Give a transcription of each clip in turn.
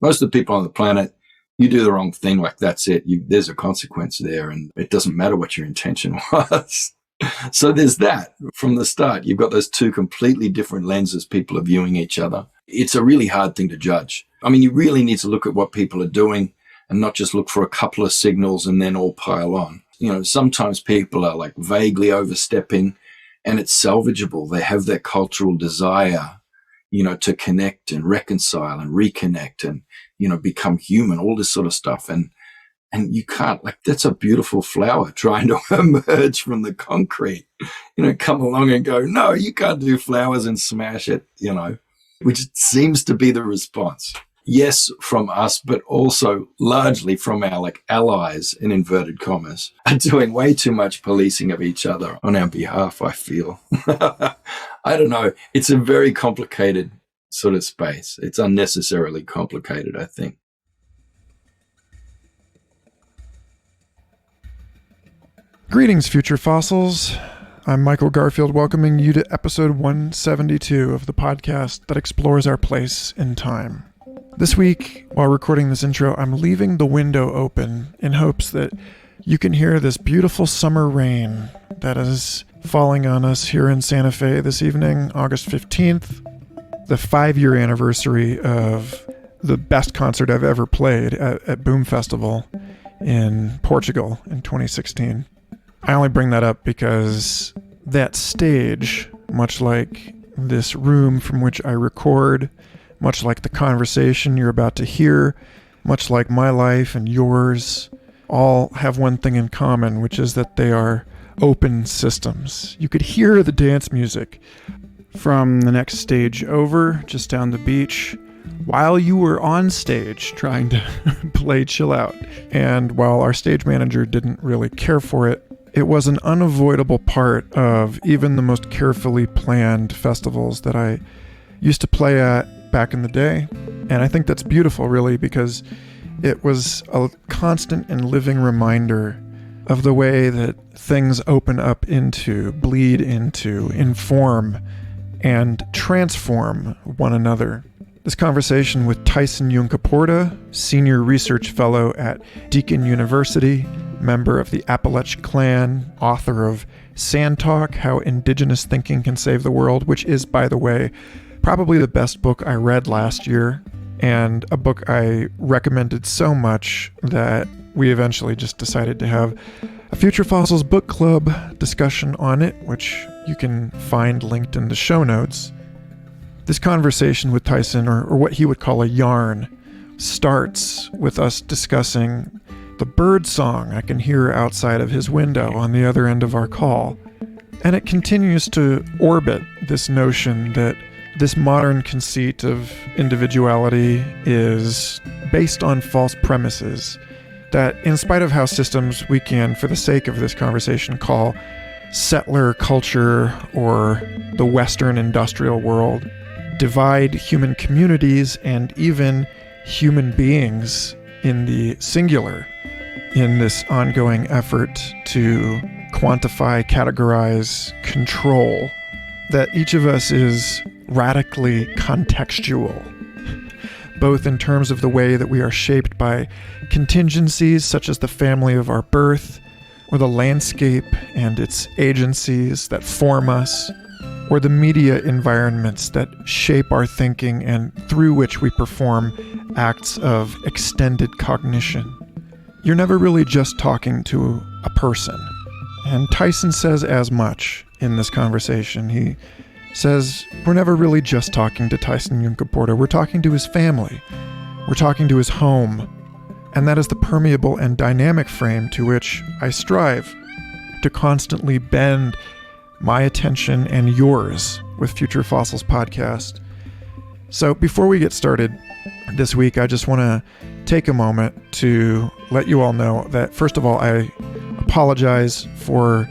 Most of the people on the planet, you do the wrong thing, like that's it. There's a consequence there, and it doesn't matter what your intention was. So there's that from the start. You've got those two completely different lenses people are viewing each other. It's a really hard thing to judge. I mean, you really need to look at what people are doing and not just look for a couple of signals and then all pile on. You know, sometimes people are like vaguely overstepping, and it's salvageable. They have their cultural desire, you know, to connect and reconcile and reconnect and, you know, become human, all this sort of stuff. And you can't, like, that's a beautiful flower trying to emerge from the concrete, you know, come along and go, no, you can't do flowers and smash it, you know, which seems to be the response. Yes, from us, but also largely from our like allies, in inverted commas, are doing way too much policing of each other on our behalf, I feel. I don't know. It's a very complicated sort of space. It's unnecessarily complicated, I think. Greetings, future fossils. I'm Michael Garfield, welcoming you to episode 172 of the podcast that explores our place in time. This week, while recording this intro, I'm leaving the window open in hopes that you can hear this beautiful summer rain that is falling on us here in Santa Fe this evening, August 15th, the 5-year anniversary of the best concert I've ever played at Boom Festival in Portugal in 2016. I only bring that up because that stage, much like this room from which I record, much like the conversation you're about to hear, much like my life and yours, all have one thing in common, which is that they are open systems. You could hear the dance music from the next stage over, just down the beach, while you were on stage trying to play Chill Out. And while our stage manager didn't really care for it, it was an unavoidable part of even the most carefully planned festivals that I used to play at back in the day. And I think that's beautiful, really, because it was a constant and living reminder of the way that things open up into, bleed into, inform, and transform one another. This conversation with Tyson Yunkaporta, Senior Research Fellow at Deakin University, member of the Appalachian Clan, author of Sand Talk, How Indigenous Thinking Can Save the World, which is, by the way, probably the best book I read last year, and a book I recommended so much that we eventually just decided to have a Future Fossils book club discussion on it, which you can find linked in the show notes. This conversation with Tyson, or what he would call a yarn, starts with us discussing the bird song I can hear outside of his window on the other end of our call. And it continues to orbit this notion that this modern conceit of individuality is based on false premises, that in spite of how systems we can, for the sake of this conversation, call settler culture or the Western industrial world, divide human communities and even human beings in the singular in this ongoing effort to quantify, categorize, control, that each of us is radically contextual, both in terms of the way that we are shaped by contingencies such as the family of our birth, or the landscape and its agencies that form us, or the media environments that shape our thinking and through which we perform acts of extended cognition. You're never really just talking to a person. And Tyson says as much in this conversation. He says we're never really just talking to Tyson Yunkaporta. We're talking to his family. We're talking to his home. And that is the permeable and dynamic frame to which I strive to constantly bend my attention and yours with Future Fossils podcast. So before we get started this week, I just want to take a moment to let you all know that, first of all, I apologize for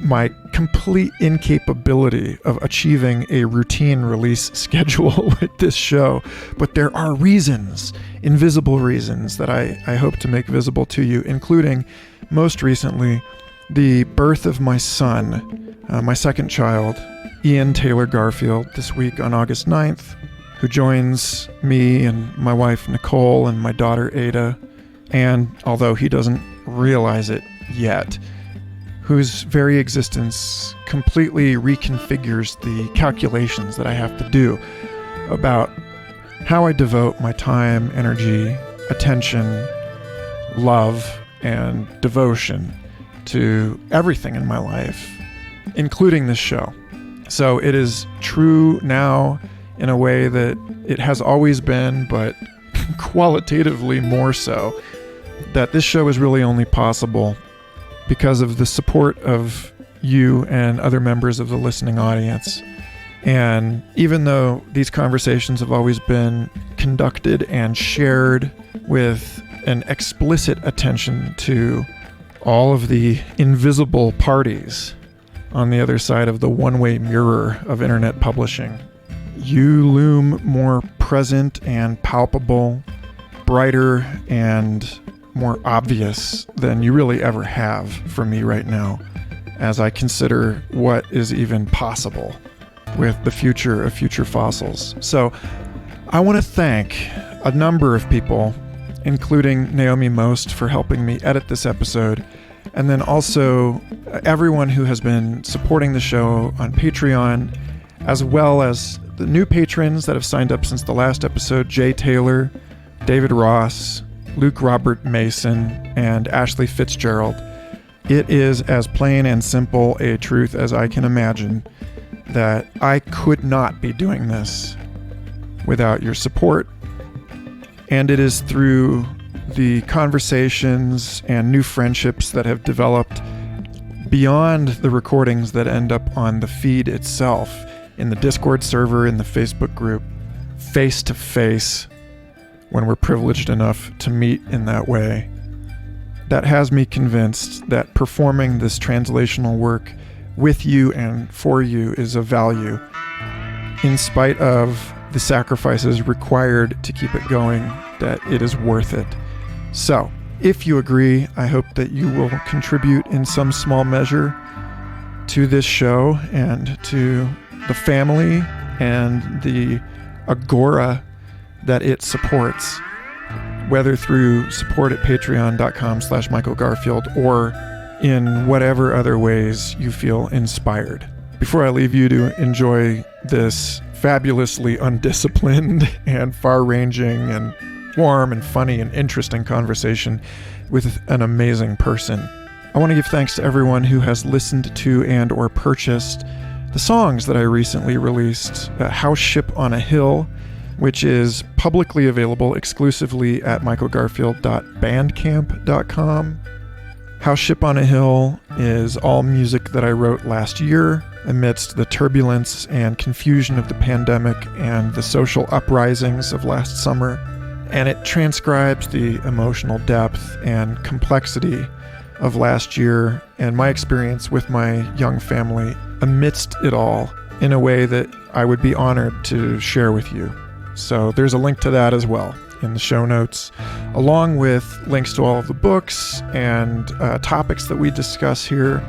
my complete incapability of achieving a routine release schedule with this show. But there are reasons, invisible reasons, that I hope to make visible to you, including, most recently, the birth of my son, my second child, Ian Taylor Garfield, this week on August 9th, who joins me and my wife Nicole and my daughter Ada, and although he doesn't realize it yet, whose very existence completely reconfigures the calculations that I have to do about how I devote my time, energy, attention, love, and devotion to everything in my life, including this show. So it is true now in a way that it has always been, but qualitatively more so, that this show is really only possible because of the support of you and other members of the listening audience. And even though these conversations have always been conducted and shared with an explicit attention to all of the invisible parties on the other side of the one-way mirror of internet publishing, you loom more present and palpable, brighter and more obvious than you really ever have for me right now, as I consider what is even possible with the future of Future Fossils. So I want to thank a number of people, including Naomi Most, for helping me edit this episode, and then also everyone who has been supporting the show on Patreon, as well as the new patrons that have signed up since the last episode: Jay Taylor, David Ross, Luke Robert Mason, and Ashley Fitzgerald. It is as plain and simple a truth as I can imagine that I could not be doing this without your support. And it is through the conversations and new friendships that have developed beyond the recordings that end up on the feed itself, in the Discord server, in the Facebook group, face to face, when we're privileged enough to meet in that way, that has me convinced that performing this translational work with you and for you is of value, in spite of the sacrifices required to keep it going, that it is worth it. So, if you agree, I hope that you will contribute in some small measure to this show and to the family and the agora that it supports, whether through support at patreon.com/Michael Garfield or in whatever other ways you feel inspired. Before I leave you to enjoy this fabulously undisciplined and far-ranging and warm and funny and interesting conversation with an amazing person, I want to give thanks to everyone who has listened to and or purchased the songs that I recently released. House Ship on a Hill, which is publicly available exclusively at michaelgarfield.bandcamp.com. House Ship on a Hill is all music that I wrote last year amidst the turbulence and confusion of the pandemic and the social uprisings of last summer, and it transcribes the emotional depth and complexity of last year and my experience with my young family amidst it all in a way that I would be honored to share with you. So there's a link to that as well in the show notes, along with links to all of the books and topics that we discuss here.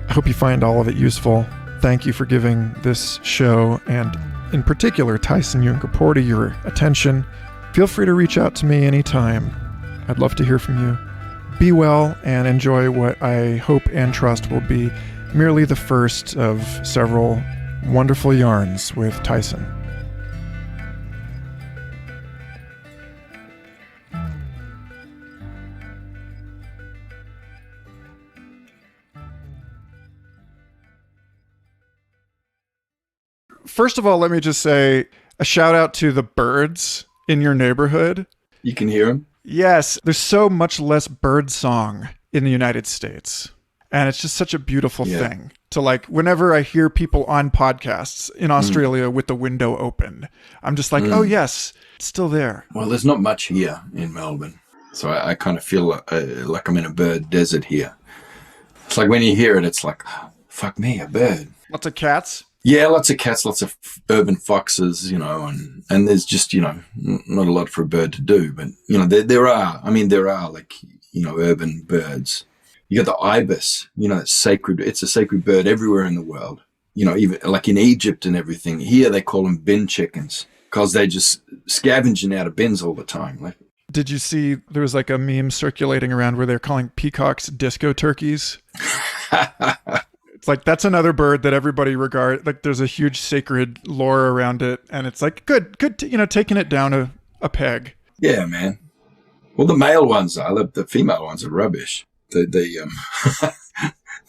I hope you find all of it useful. Thank you for giving this show, and in particular Tyson Yunkaporta, your attention. Feel free to reach out to me anytime. I'd love to hear from you. Be well and enjoy what I hope and trust will be merely the first of several wonderful yarns with Tyson. First of all, let me just say a shout out to the birds in your neighborhood. You can hear them? Yes, there's so much less bird song in the United States. And it's just such a beautiful thing to, like, whenever I hear people on podcasts in Australia with the window open, I'm just like, oh yes, it's still there. Well, there's not much here in Melbourne. So I kind of feel like I'm in a bird desert here. It's like when you hear it, it's like, oh, fuck me, a bird. Lots of cats? Yeah, lots of cats, lots of urban foxes, and there's just, not a lot for a bird to do. But, there are like, urban birds. You got the ibis, it's sacred. It's a sacred bird everywhere in the world, even like in Egypt and everything. Here they call them bin chickens. because they're just scavenging out of bins all the time. Like, did you see there was like a meme circulating around where they're calling peacocks disco turkeys? It's like, that's another bird that everybody regard, like there's a huge sacred lore around it. And it's like, good, taking it down a peg. Yeah, man. Well, the male ones are, the female ones are rubbish. The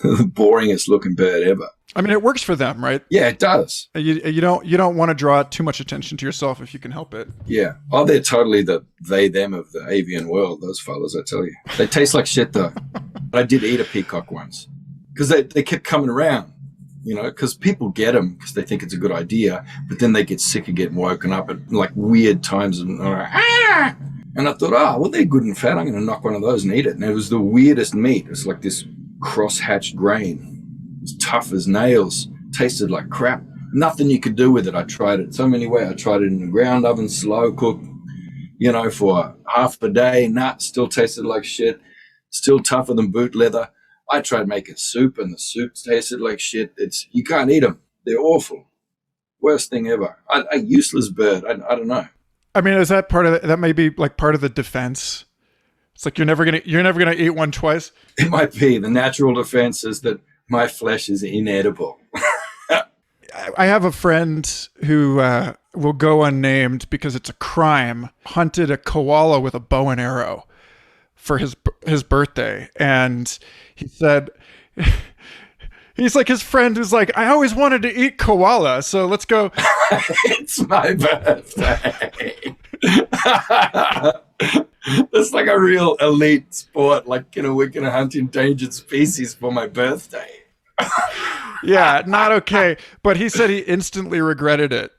boringest looking bird ever. I mean, it works for them, right? Yeah, it does. You don't want to draw too much attention to yourself if you can help it. Yeah. Oh, they're totally the they, them of the avian world, those fellas, I tell you. They taste like shit, though. I did eat a peacock once because they kept coming around, because people get them because they think it's a good idea, but then they get sick of getting woken up at like weird times and And I thought, well, they're good and fat. I'm going to knock one of those and eat it. And it was the weirdest meat. It was like this cross-hatched grain. It was tough as nails. Tasted like crap. Nothing you could do with it. I tried it so many ways. I tried it in the ground oven, slow cook, for half a day. Still tasted like shit. Still tougher than boot leather. I tried making soup, and the soup tasted like shit. You can't eat them. They're awful. Worst thing ever. A useless bird. I don't know. I mean, is that part of that? May be like part of the defense. It's like you're never gonna eat one twice. It might be the natural defense is that my flesh is inedible. I have a friend who will go unnamed because it's a crime. Hunted a koala with a bow and arrow for his birthday, and he said. He's like, his friend who's like, I always wanted to eat koala, so let's go. It's my birthday. That's like a real elite sport. Like, we're going to hunt endangered species for my birthday. Yeah, not okay. But he said he instantly regretted it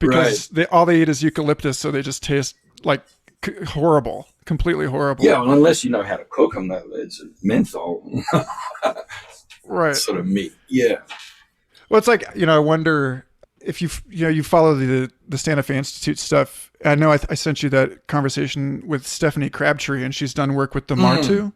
because all they eat is eucalyptus, so they just taste like horrible, completely horrible. Yeah, well, unless you know how to cook them, though, it's menthol. Right. Sort of meat. Yeah. Well, it's like, I wonder if you follow the Santa Fe Institute stuff. I know I sent you that conversation with Stephanie Crabtree, and she's done work with the Martu.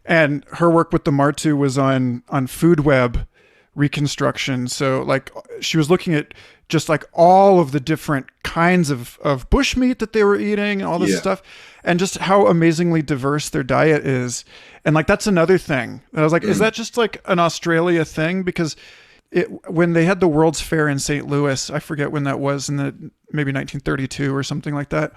And her work with the Martu was on food web reconstruction. So like she was looking at just like all of the different kinds of bushmeat that they were eating and all this stuff, and just how amazingly diverse their diet is. And like, that's another thing. And I was like, is that just like an Australia thing? Because when they had the World's Fair in St. Louis, I forget when that was, in maybe 1932 or something like that.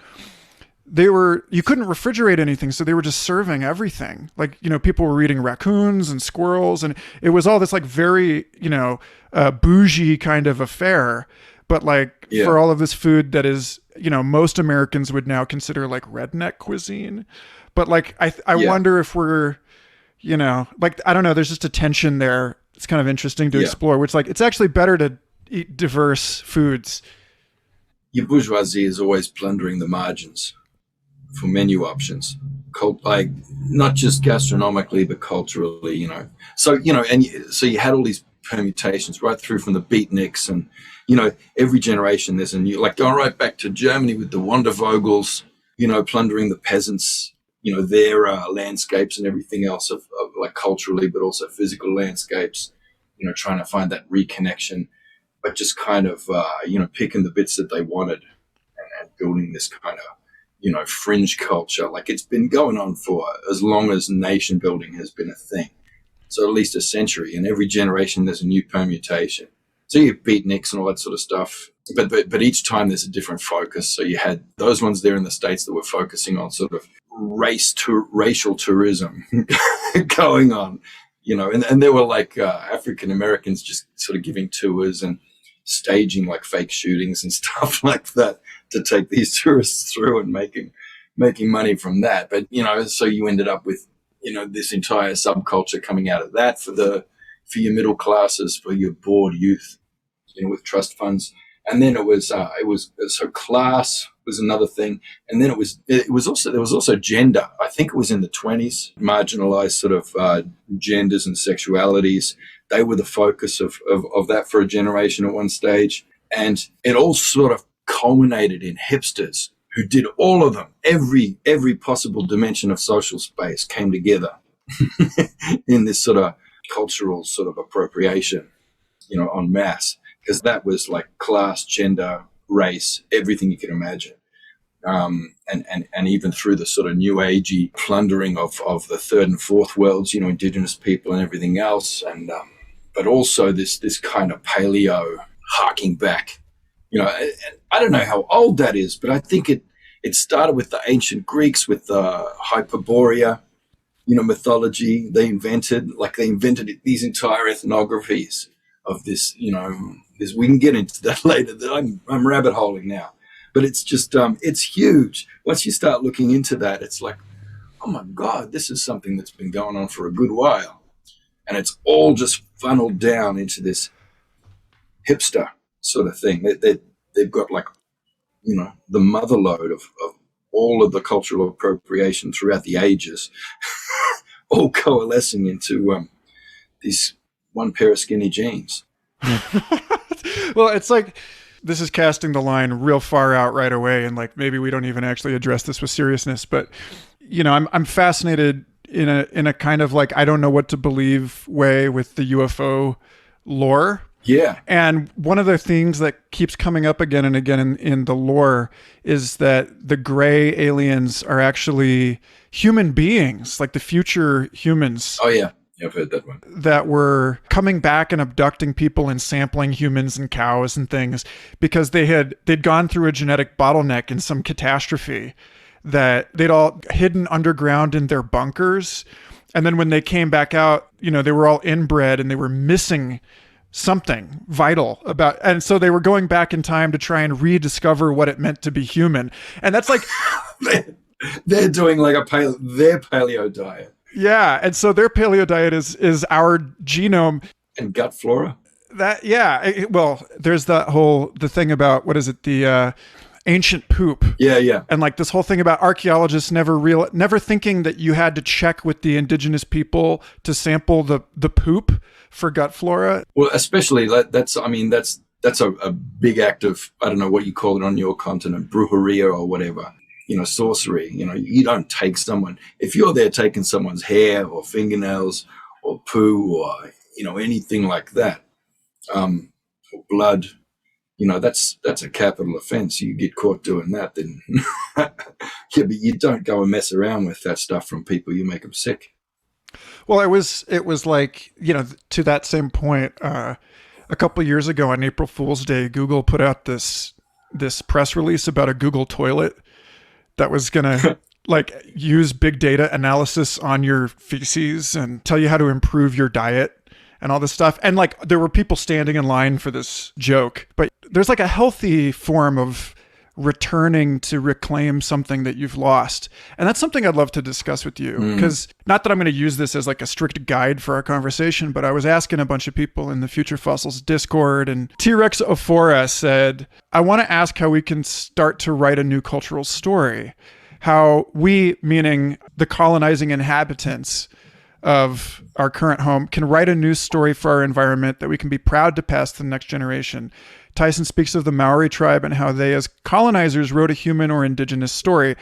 You couldn't refrigerate anything, so they were just serving everything. Like, people were eating raccoons and squirrels, and it was all this like very, bougie kind of affair. But like for all of this food that is, most Americans would now consider like redneck cuisine. But like, I wonder if we're, like, I don't know, there's just a tension there. It's kind of interesting to explore, which like, it's actually better to eat diverse foods. Your bourgeoisie is always plundering the margins for menu options, like not just gastronomically but culturally, So so you had all these permutations right through from the beatniks, and every generation there's a new, like going right back to Germany with the Wandervogels, plundering the peasants, their landscapes and everything else of like culturally, but also physical landscapes. Trying to find that reconnection, but just kind of picking the bits that they wanted and building this kind of fringe culture. Like, it's been going on for as long as nation building has been a thing. So at least a century, and every generation there's a new permutation. So you have beatniks and all that sort of stuff. But each time there's a different focus. So you had those ones there in the States that were focusing on sort of racial tourism going on, and there were like African Americans just sort of giving tours and staging like fake shootings and stuff like that to take these tourists through and making money from that. But, so you ended up with, this entire subculture coming out of that for your middle classes, for your bored youth, with trust funds. And then it was so class was another thing. And then there was also gender. I think it was in the 1920s, marginalized sort of genders and sexualities. They were the focus of that for a generation at one stage. And it all sort of culminated in hipsters who did all of them. Every possible dimension of social space came together in this sort of cultural sort of appropriation, en masse, because that was like class, gender, race, everything you can imagine. And even through the sort of new agey plundering of the third and fourth worlds, Indigenous people and everything else. And, but also this kind of paleo harking back, and I don't know how old that is, but I think it started with the ancient Greeks with the Hyperborea, mythology. They invented these entire ethnographies of this, this, we can get into that later. I'm rabbit holing now, but it's just, it's huge. Once you start looking into that, it's like, oh my God, this is something that's been going on for a good while. And it's all just funneled down into this hipster sort of thing. They've got the mother lode of all of the cultural appropriation throughout the ages, all coalescing into these one pair of skinny jeans. Well, it's like this is casting the line real far out right away, and maybe we don't even actually address this with seriousness. But I'm fascinated in a kind of I don't know what to believe way with the UFO lore. Yeah. And one of the things that keeps coming up again and again in the lore is that the gray aliens are actually human beings, like the future humans. Oh, yeah. I've heard that one. That were coming back and abducting people and sampling humans and cows and things because they'd gone through a genetic bottleneck in some catastrophe that they'd all hidden underground in their bunkers. And then when they came back out, they were all inbred and they were missing something vital about, and so they were going back in time to try and rediscover what it meant to be human. And that's they're doing their paleo diet. Yeah. And so their paleo diet is our genome and gut flora. There's the thing about, what is it? The ancient poop. Yeah. And this whole thing about archaeologists never thinking that you had to check with the indigenous people to sample the poop for gut flora. Well, especially that's a big act of, I don't know what you call it on your continent, brujeria or whatever, sorcery. You don't take someone, if you're there taking someone's hair or fingernails or poo or, anything like that, or blood, that's a capital offense. You get caught doing that, then yeah, but you don't go and mess around with that stuff from people. You make them sick. Well, it was to that same point, a couple of years ago on April Fool's Day, Google put out this press release about a Google toilet that was going to use big data analysis on your feces and tell you how to improve your diet and all this stuff. And there were people standing in line for this joke, but there's a healthy form of returning to reclaim something that you've lost. And that's something I'd love to discuss with you, because not that I'm going to use this as a strict guide for our conversation, but I was asking a bunch of people in the Future Fossils Discord, and T-Rex Ophora said, I want to ask how we can start to write a new cultural story. How we, meaning the colonizing inhabitants of our current home, can write a new story for our environment that we can be proud to pass to the next generation. Tyson speaks of the Maori tribe and how they, as colonizers, wrote a human or indigenous story.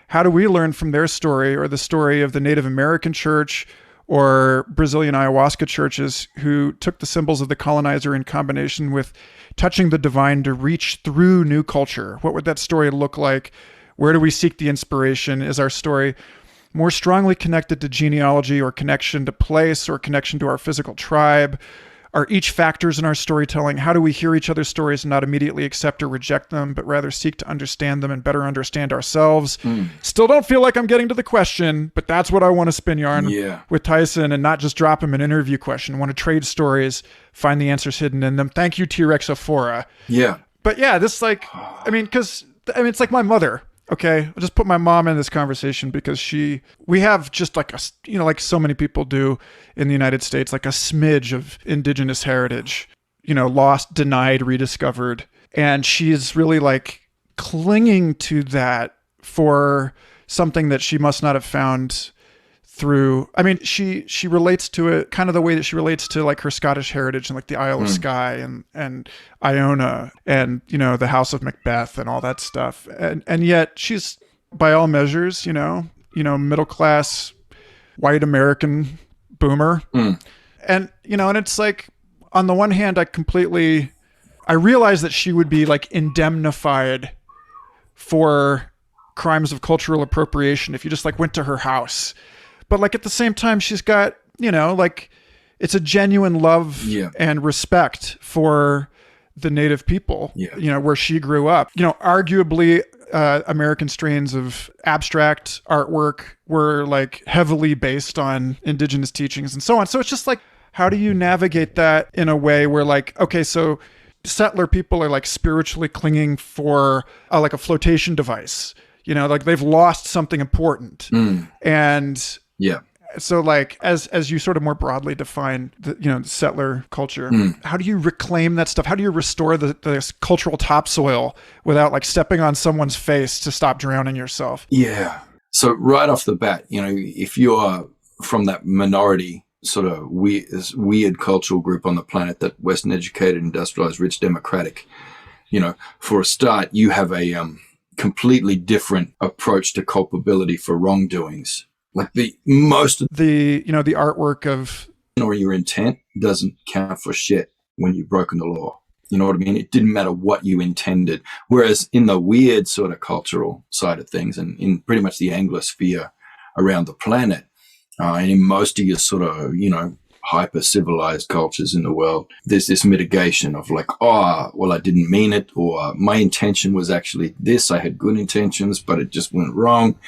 How do we learn from their story, or the story of the Native American church or Brazilian ayahuasca churches who took the symbols of the colonizer in combination with touching the divine to reach through new culture? What would that story look like? Where do we seek the inspiration? Is our story more strongly connected to genealogy or connection to place or connection to our physical tribe? Are each factors in our storytelling? How do we hear each other's stories and not immediately accept or reject them, but rather seek to understand them and better understand ourselves? Still don't feel like I'm getting to the question, but that's what I want to spin yarn with Tyson, and not just drop him an interview question. I want to trade stories, find the answers hidden in them. Thank you, T-Rex Ophora. Yeah. But yeah, this it's like my mother. Okay, I'll just put my mom in this conversation because we have just like so many people do in the United States, like a smidge of indigenous heritage, lost, denied, rediscovered. And she is really clinging to that for something that she must not have found through, she relates to it kind of the way that she relates to her Scottish heritage and the Isle of Skye and Iona and, the House of Macbeth and all that stuff. And yet she's by all measures, middle class, white American boomer. And, and it's on the one hand, I realized that she would be like indemnified for crimes of cultural appropriation if you just like went to her house. But like at the same time, she's got, you know, like it's a genuine love and respect for the native people, you know, where she grew up. You know, arguably American strains of abstract artwork were like heavily based on indigenous teachings and so on. So it's just like, how do you navigate that in a way where like, okay, so settler people are like spiritually clinging for like a flotation device, you know, like they've lost something important. And so like, as you sort of more broadly define the, you know, the settler culture, how do you reclaim that stuff? How do you restore the cultural topsoil without like stepping on someone's face to stop drowning yourself? Yeah. So right off the bat, you know, if you are from that minority sort of weird cultural group on the planet, that Western educated, industrialized, rich, democratic, you know, for a start, you have a completely different approach to culpability for wrongdoings. Like most of the, you know, the artwork of, or your intent doesn't count for shit when you've broken the law. You know what I mean? It didn't matter what you intended. Whereas in the weird sort of cultural side of things, and in pretty much the Anglosphere around the planet, and in most of your sort of, you know, hyper civilized cultures in the world, there's this mitigation of like, oh, well, I didn't mean it, or my intention was actually this. I had good intentions, but it just went wrong.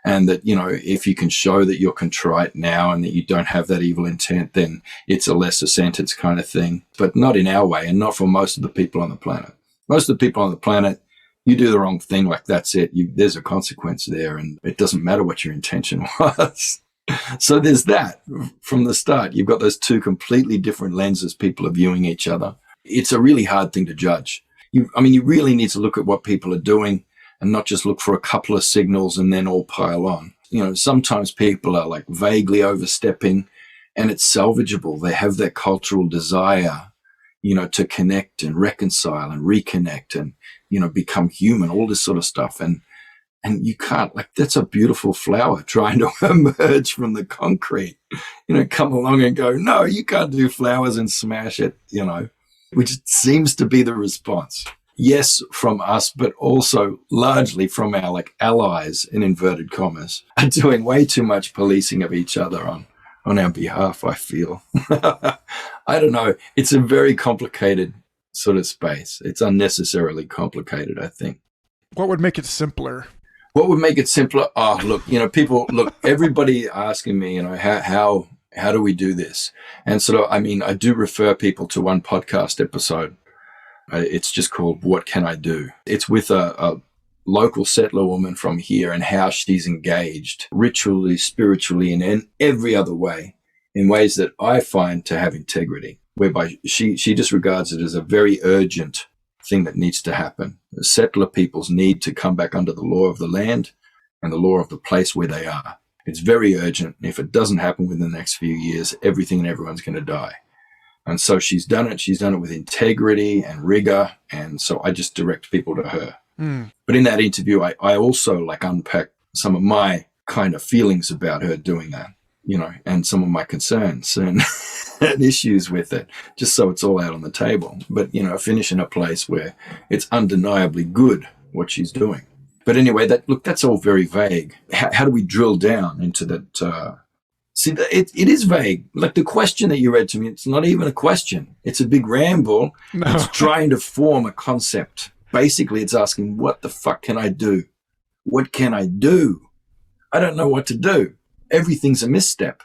And that, you know, if you can show that you're contrite now and that you don't have that evil intent, then it's a lesser sentence kind of thing. But not in our way, and not for most of the people on the planet. Most of the people on the planet, you do the wrong thing, like that's it. There's a consequence there, and it doesn't matter what your intention was. So there's that from the start. You've got those two completely different lenses people are viewing each other. It's a really hard thing to judge. You really need to look at what people are doing and not just look for a couple of signals and then all pile on. You know, sometimes people are like vaguely overstepping, and it's salvageable. They have that cultural desire, you know, to connect and reconcile and reconnect and, you know, become human, all this sort of stuff. And you can't, like, that's a beautiful flower trying to emerge from the concrete, you know, come along and go, no, you can't do flowers and smash it, you know, which seems to be the response. Yes, from us, but also largely from our like allies in inverted commas are doing way too much policing of each other on our behalf, I feel. I don't know. It's a very complicated sort of space. It's unnecessarily complicated, I think. What would make it simpler? What would make it simpler? Oh, look, you know, everybody asking me, you know, how do we do this? And sort of, I mean, I do refer people to one podcast episode. It's just called What Can I Do? It's with a local settler woman from here and how she's engaged ritually, spiritually, and in every other way, in ways that I find to have integrity, whereby she just regards it as a very urgent thing that needs to happen. The settler peoples need to come back under the law of the land and the law of the place where they are. It's very urgent. And if it doesn't happen within the next few years, everything and everyone's going to die. And so she's done it. She's done it with integrity and rigor. And so I just direct people to her. But in that interview, I also like unpack some of my kind of feelings about her doing that, you know, and some of my concerns and, and issues with it, just so it's all out on the table. But, you know, finish in a place where it's undeniably good what she's doing. But anyway, that's all very vague. How do we drill down into that? See, it is vague. Like the question that you read to me, it's not even a question. It's a big ramble. No. It's trying to form a concept. Basically, it's asking, what the fuck can I do? What can I do? I don't know what to do. Everything's a misstep.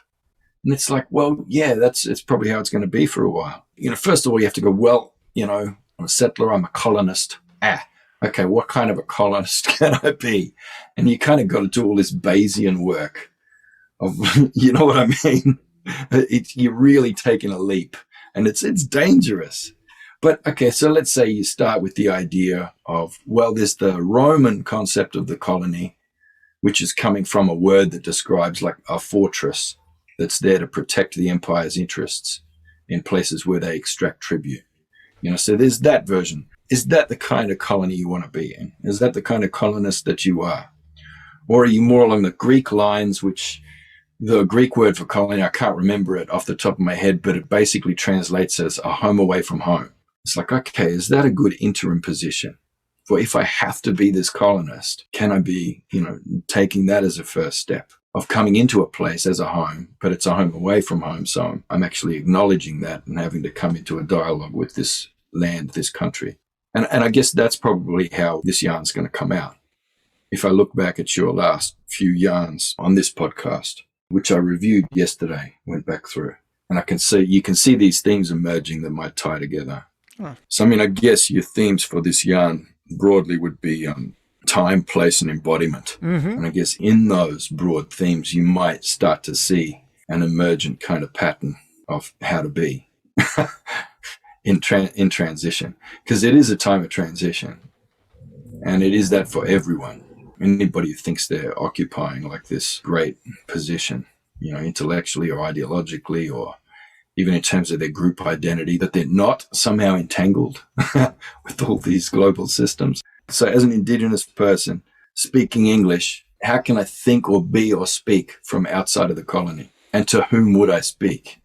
And it's like, well, yeah, it's probably how it's going to be for a while. You know, first of all, you have to go, well, you know, I'm a settler, I'm a colonist. Okay, what kind of a colonist can I be? And you kind of got to do all this Bayesian work of, you know what I mean? You're really taking a leap, and it's dangerous. But okay, so let's say you start with the idea of, well, there's the Roman concept of the colony, which is coming from a word that describes like a fortress that's there to protect the empire's interests in places where they extract tribute. You know, so there's that version. Is that the kind of colony you want to be in? Is that the kind of colonist that you are? Or are you more along the Greek lines, which the Greek word for colony, I can't remember it off the top of my head, but it basically translates as a home away from home. It's like, okay, is that a good interim position? For if I have to be this colonist, can I be, taking that as a first step of coming into a place as a home, but it's a home away from home. So I'm actually acknowledging that and having to come into a dialogue with this land, this country. And I guess that's probably how this yarn's going to come out. If I look back at your last few yarns on this podcast, which I reviewed yesterday, went back through, and you can see these themes emerging that might tie together. Huh. So, I guess your themes for this yarn broadly would be time, place, and embodiment. Mm-hmm. And I guess in those broad themes, you might start to see an emergent kind of pattern of how to be in transition, because it is a time of transition, and it is that for everyone. Anybody who thinks they're occupying like this great position, intellectually or ideologically, or even in terms of their group identity, that they're not somehow entangled with all these global systems. So as an Indigenous person speaking English, how can I think or be or speak from outside of the colony? And to whom would I speak?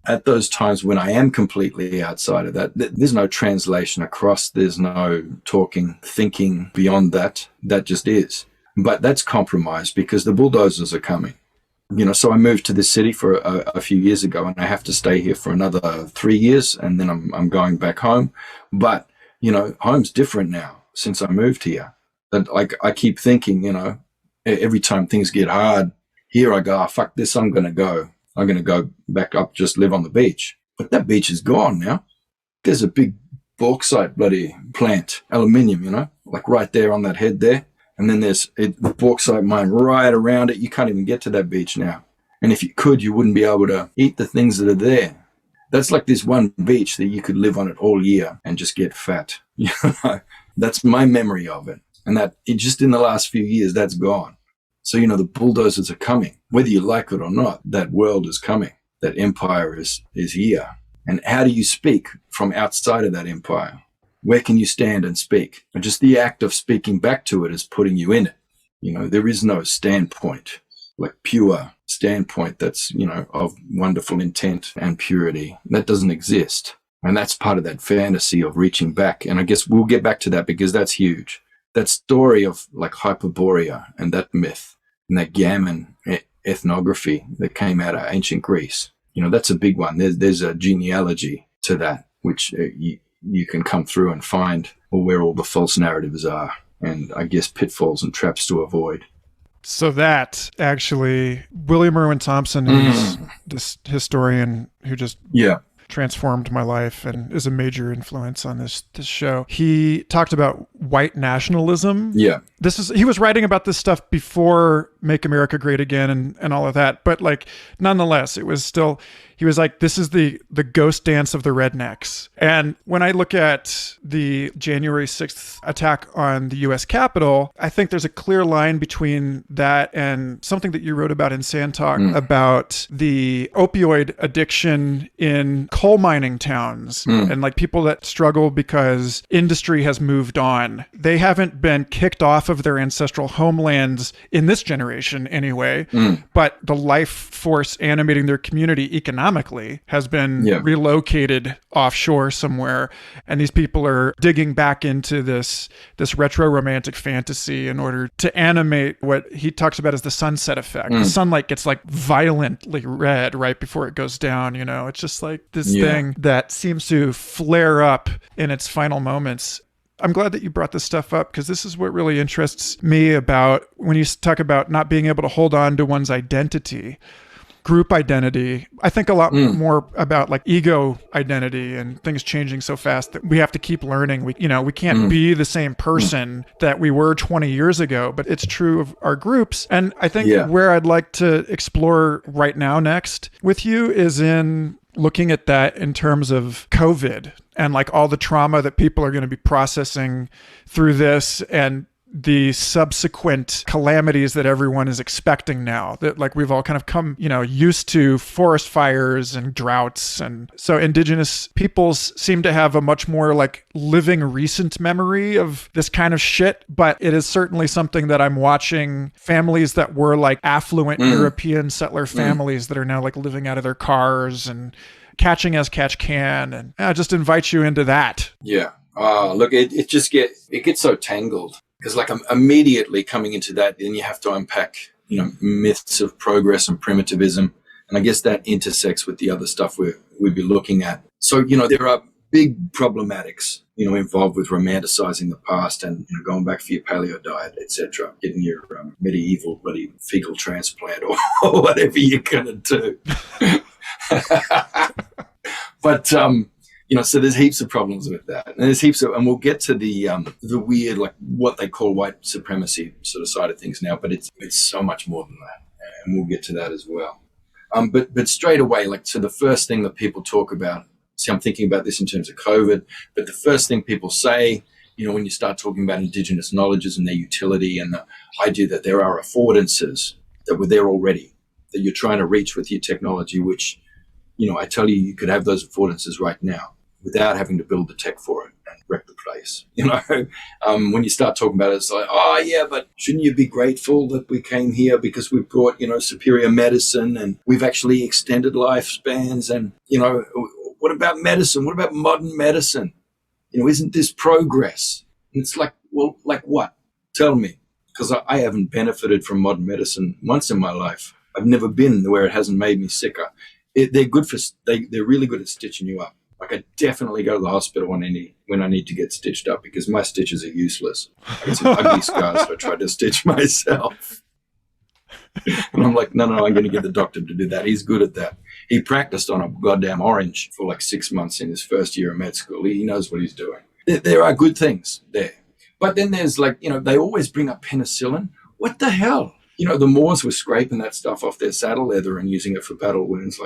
At those times when I am completely outside of that, there's no translation across, there's no talking, thinking beyond that. That just is. But that's compromised because the bulldozers are coming. So I moved to this city for a few years ago, and I have to stay here for another 3 years, and then I'm going back home. But, home's different now since I moved here. And I keep thinking, every time things get hard, here I go, oh, fuck this, I'm going to go back up, just live on the beach. But that beach is gone now. There's a big bauxite bloody plant, aluminium, like right there on that head there. And then there's a bauxite mine right around it. You can't even get to that beach now. And if you could, you wouldn't be able to eat the things that are there. That's like this one beach that you could live on it all year and just get fat. That's my memory of it. And just in the last few years, that's gone. So, the bulldozers are coming. Whether you like it or not, that world is coming. That empire is here. And how do you speak from outside of that empire? Where can you stand and speak? And just the act of speaking back to it is putting you in it. There is no standpoint, like pure standpoint that's, of wonderful intent and purity. That doesn't exist. And that's part of that fantasy of reaching back. And I guess we'll get back to that because that's huge. That story of like Hyperborea and that myth and that gammon ethnography that came out of ancient Greece, that's a big one. There's a genealogy to that, which you can come through and find where all the false narratives are, and I guess pitfalls and traps to avoid. So that actually, William Irwin Thompson, who's this historian who just transformed my life and is a major influence on this show. He talked about white nationalism. Yeah. He was writing about this stuff before Make America Great Again and all of that. But nonetheless, it was still, he was like, this is the ghost dance of the rednecks. And when I look at the January 6th attack on the US Capitol, I think there's a clear line between that and something that you wrote about in Sand Talk about the opioid addiction in coal mining towns and people that struggle because industry has moved on. They haven't been kicked off of their ancestral homelands in this generation anyway, but the life force animating their community economically has been relocated offshore somewhere. And these people are digging back into this retro romantic fantasy in order to animate what he talks about as the sunset effect. The sunlight gets violently red right before it goes down. It's just this thing that seems to flare up in its final moments. I'm glad that you brought this stuff up because this is what really interests me about when you talk about not being able to hold on to one's identity, group identity. I think a lot more about ego identity and things changing so fast that we have to keep learning. We can't be the same person that we were 20 years ago, but it's true of our groups. And I think where I'd like to explore right now next with you is in looking at that in terms of COVID and all the trauma that people are going to be processing through this and the subsequent calamities that everyone is expecting now, that we've all kind of come, used to forest fires and droughts. And so Indigenous peoples seem to have a much more living recent memory of this kind of shit. But it is certainly something that I'm watching families that were affluent European settler families that are now living out of their cars and catching as catch can, and just invite you into that. Yeah. Look, it gets so tangled because like I'm immediately coming into that, then you have to unpack, myths of progress and primitivism. And I guess that intersects with the other stuff we'd be looking at. So, there are big problematics, involved with romanticizing the past and going back for your paleo diet, etc., getting your medieval bloody fecal transplant or whatever you're going to do. But, so there's heaps of problems with that. And there's and we'll get to the weird, like what they call white supremacy sort of side of things now, but it's so much more than that. And we'll get to that as well. But straight away, so the first thing that people talk about, I'm thinking about this in terms of COVID, but the first thing people say, when you start talking about Indigenous knowledges and their utility and the idea that there are affordances that were there already, that you're trying to reach with your technology, which, I tell you could have those affordances right now without having to build the tech for it and wreck the place. When you start talking about it, it's like, oh yeah, but shouldn't you be grateful that we came here because we brought, superior medicine and we've actually extended lifespans and, what about medicine? What about modern medicine? Isn't this progress? And it's like, well, like what? Tell me, because I haven't benefited from modern medicine once in my life. I've never been where it hasn't made me sicker. They're really good at stitching you up. Like I definitely go to the hospital when I need to get stitched up because my stitches are useless. I got some ugly scars that I tried to stitch myself. And I'm like, no, I'm going to get the doctor to do that. He's good at that. He practiced on a goddamn orange for like 6 months in his first year of med school. He knows what he's doing. There are good things there. But then there's they always bring up penicillin. What the hell? The Moors were scraping that stuff off their saddle leather and using it for battle wounds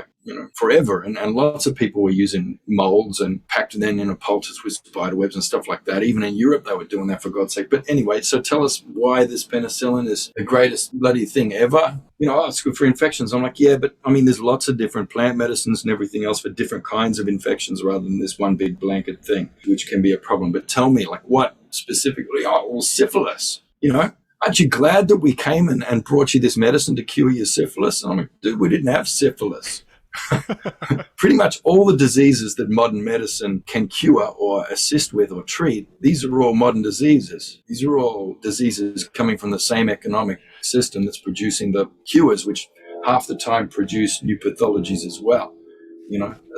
forever. And lots of people were using molds and packed then in a poultice with spider webs and stuff like that. Even in Europe, they were doing that, for God's sake. But anyway, so tell us why this penicillin is the greatest bloody thing ever. It's good for infections. I'm like, yeah, but there's lots of different plant medicines and everything else for different kinds of infections rather than this one big blanket thing, which can be a problem. But tell me, what specifically? Oh, well, syphilis, Aren't you glad that we came and brought you this medicine to cure your syphilis? And I'm like, dude, we didn't have syphilis. Pretty much all the diseases that modern medicine can cure or assist with or treat, these are all modern diseases. These are all diseases coming from the same economic system that's producing the cures, which half the time produce new pathologies as well.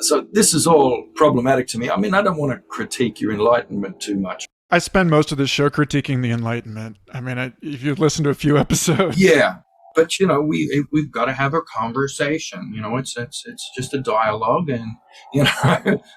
So this is all problematic to me. I don't want to critique your enlightenment too much. I spend most of the show critiquing the Enlightenment. If you listen to a few episodes. Yeah, but we've got to have a conversation. It's just a dialogue, and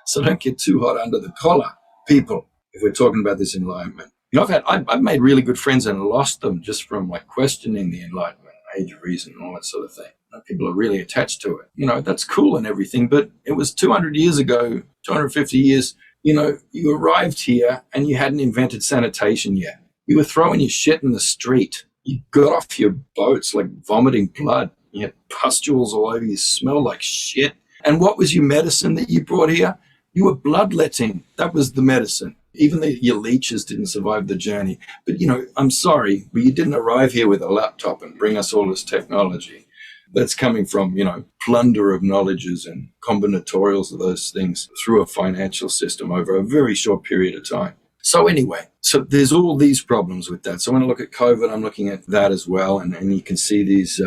so don't get too hot under the collar, people. If we're talking about this Enlightenment, I've made really good friends and lost them just from questioning the Enlightenment, Age of Reason, and all that sort of thing. People are really attached to it. That's cool and everything, but it was 200 years ago, 250 years. You arrived here and you hadn't invented sanitation yet. You were throwing your shit in the street. You got off your boats vomiting blood. You had pustules all over you, smelled like shit. And what was your medicine that you brought here? You were bloodletting. That was the medicine. Even though your leeches didn't survive the journey. But, I'm sorry, but you didn't arrive here with a laptop and bring us all this technology. That's coming from, plunder of knowledges and combinatorials of those things through a financial system over a very short period of time. So anyway, there's all these problems with that. So when I look at COVID, I'm looking at that as well. And you can see these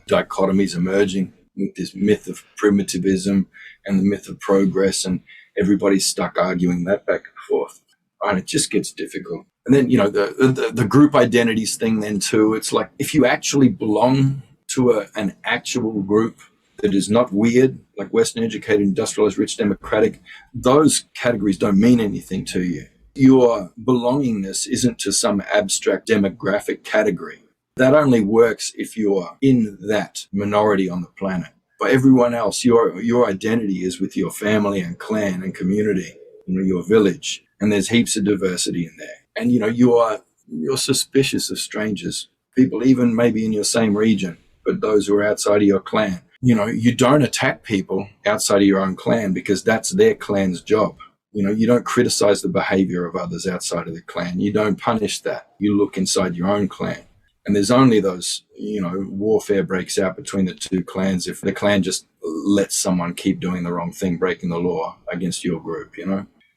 dichotomies emerging with this myth of primitivism and the myth of progress. And everybody's stuck arguing that back and forth. And it just gets difficult. And then, the group identities thing then too. It's like if you actually belong to an actual group that is not weird, like Western educated, industrialized, rich, democratic, those categories don't mean anything to you. Your belongingness isn't to some abstract demographic category. That only works if you're in that minority on the planet. But everyone else, your identity is with your family and clan and community, your village, and there's heaps of diversity in there. And you're suspicious of strangers, people even maybe in your same region, but those who are outside of your clan. You don't attack people outside of your own clan because that's their clan's job. You don't criticize the behavior of others outside of the clan. You don't punish that. You look inside your own clan. And there's only those, warfare breaks out between the two clans if the clan just lets someone keep doing the wrong thing, breaking the law against your group,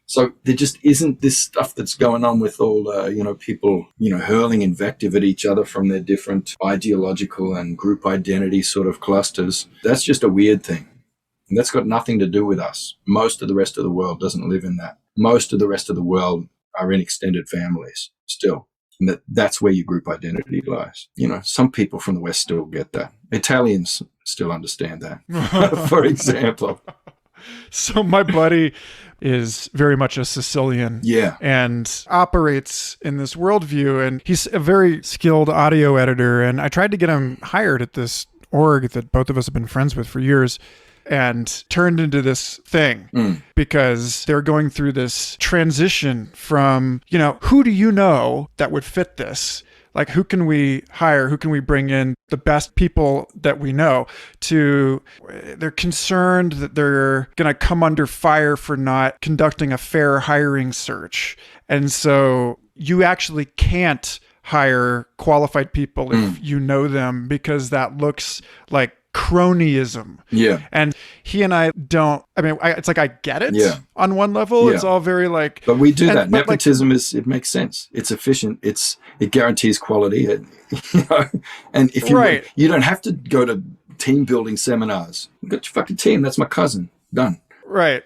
So there just isn't this stuff that's going on with all, people, hurling invective at each other from their different ideological and group identity sort of clusters. That's just a weird thing. And that's got nothing to do with us. Most of the rest of the world doesn't live in that. Most of the rest of the world are in extended families still. And that's where your group identity lies. Some people from the West still get that. Italians still understand that, for example. So my buddy is very much a Sicilian, and operates in this worldview, and he's a very skilled audio editor, and I tried to get him hired at this org that both of us have been friends with for years, and turned into this thing because they're going through this transition from, who do you know that would fit this? Like, who can we hire? Who can we bring in the best people that we know? To they're concerned that they're going to come under fire for not conducting a fair hiring search. And so you actually can't hire qualified people if you know them, because that looks like cronyism. Yeah. And he and I don't, it's like, I get it on one level. It's all very like, but we do that. Nepotism it makes sense. It's efficient. It guarantees quality. And if you don't have to go to team building seminars. You got your fucking team. That's my cousin. Done. Right.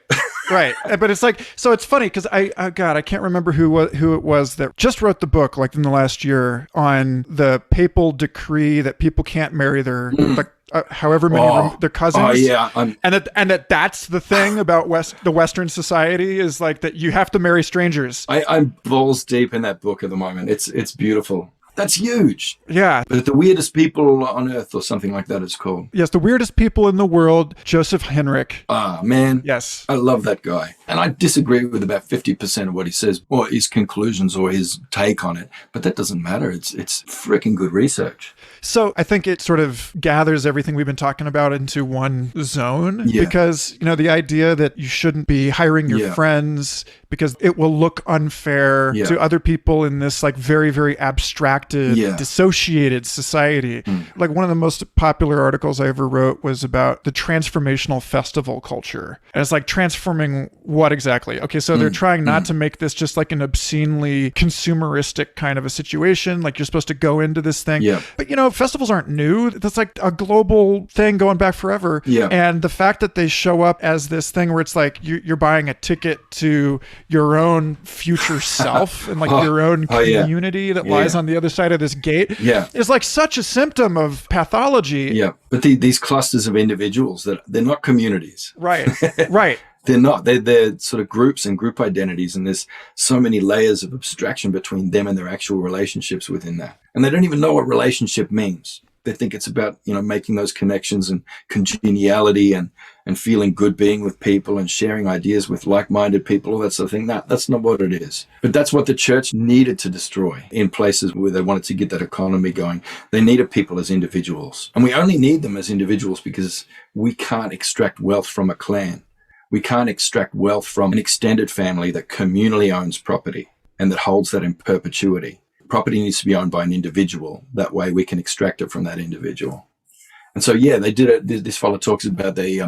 Right. But it's like, so it's funny because I can't remember who it was that just wrote the book like in the last year on the papal decree that people can't marry their however many their cousins. Oh yeah. And that's the thing about the Western society is like that you have to marry strangers. I'm balls deep in that book at the moment. It's beautiful. That's huge. Yeah. But the weirdest people on earth or something like that it's called. Yes, the weirdest people in the world, Joseph Henrich. Ah, man. Yes. I love that guy. And I disagree with about 50% of what he says or his conclusions or his take on it. But that doesn't matter. It's freaking good research. So I think it sort of gathers everything we've been talking about into one zone because, the idea that you shouldn't be hiring your friends because it will look unfair to other people in this like very, very abstracted, dissociated society. Like one of the most popular articles I ever wrote was about the transformational festival culture. And it's like transforming what exactly? Okay, so they're trying not to make this just like an obscenely consumeristic kind of a situation. Like you're supposed to go into this thing. Yeah. But festivals aren't new. That's like a global thing going back forever. Yeah. And the fact that they show up as this thing where it's like you're buying a ticket to your own future self and like your own community that lies on the other side of this gate is like such a symptom of pathology. Yeah. But these clusters of individuals they're not communities. Right. Right. They're not. They're sort of groups and group identities, and there's so many layers of abstraction between them and their actual relationships within that. And they don't even know what relationship means. They think it's about, making those connections and congeniality and feeling good being with people and sharing ideas with like-minded people, all that sort of thing. No, that's not what it is. But that's what the church needed to destroy in places where they wanted to get that economy going. They needed people as individuals. And we only need them as individuals because we can't extract wealth from a clan. We can't extract wealth from an extended family that communally owns property and that holds that in perpetuity. Property needs to be owned by an individual. That way we can extract it from that individual. And so, they did it. This fellow talks about they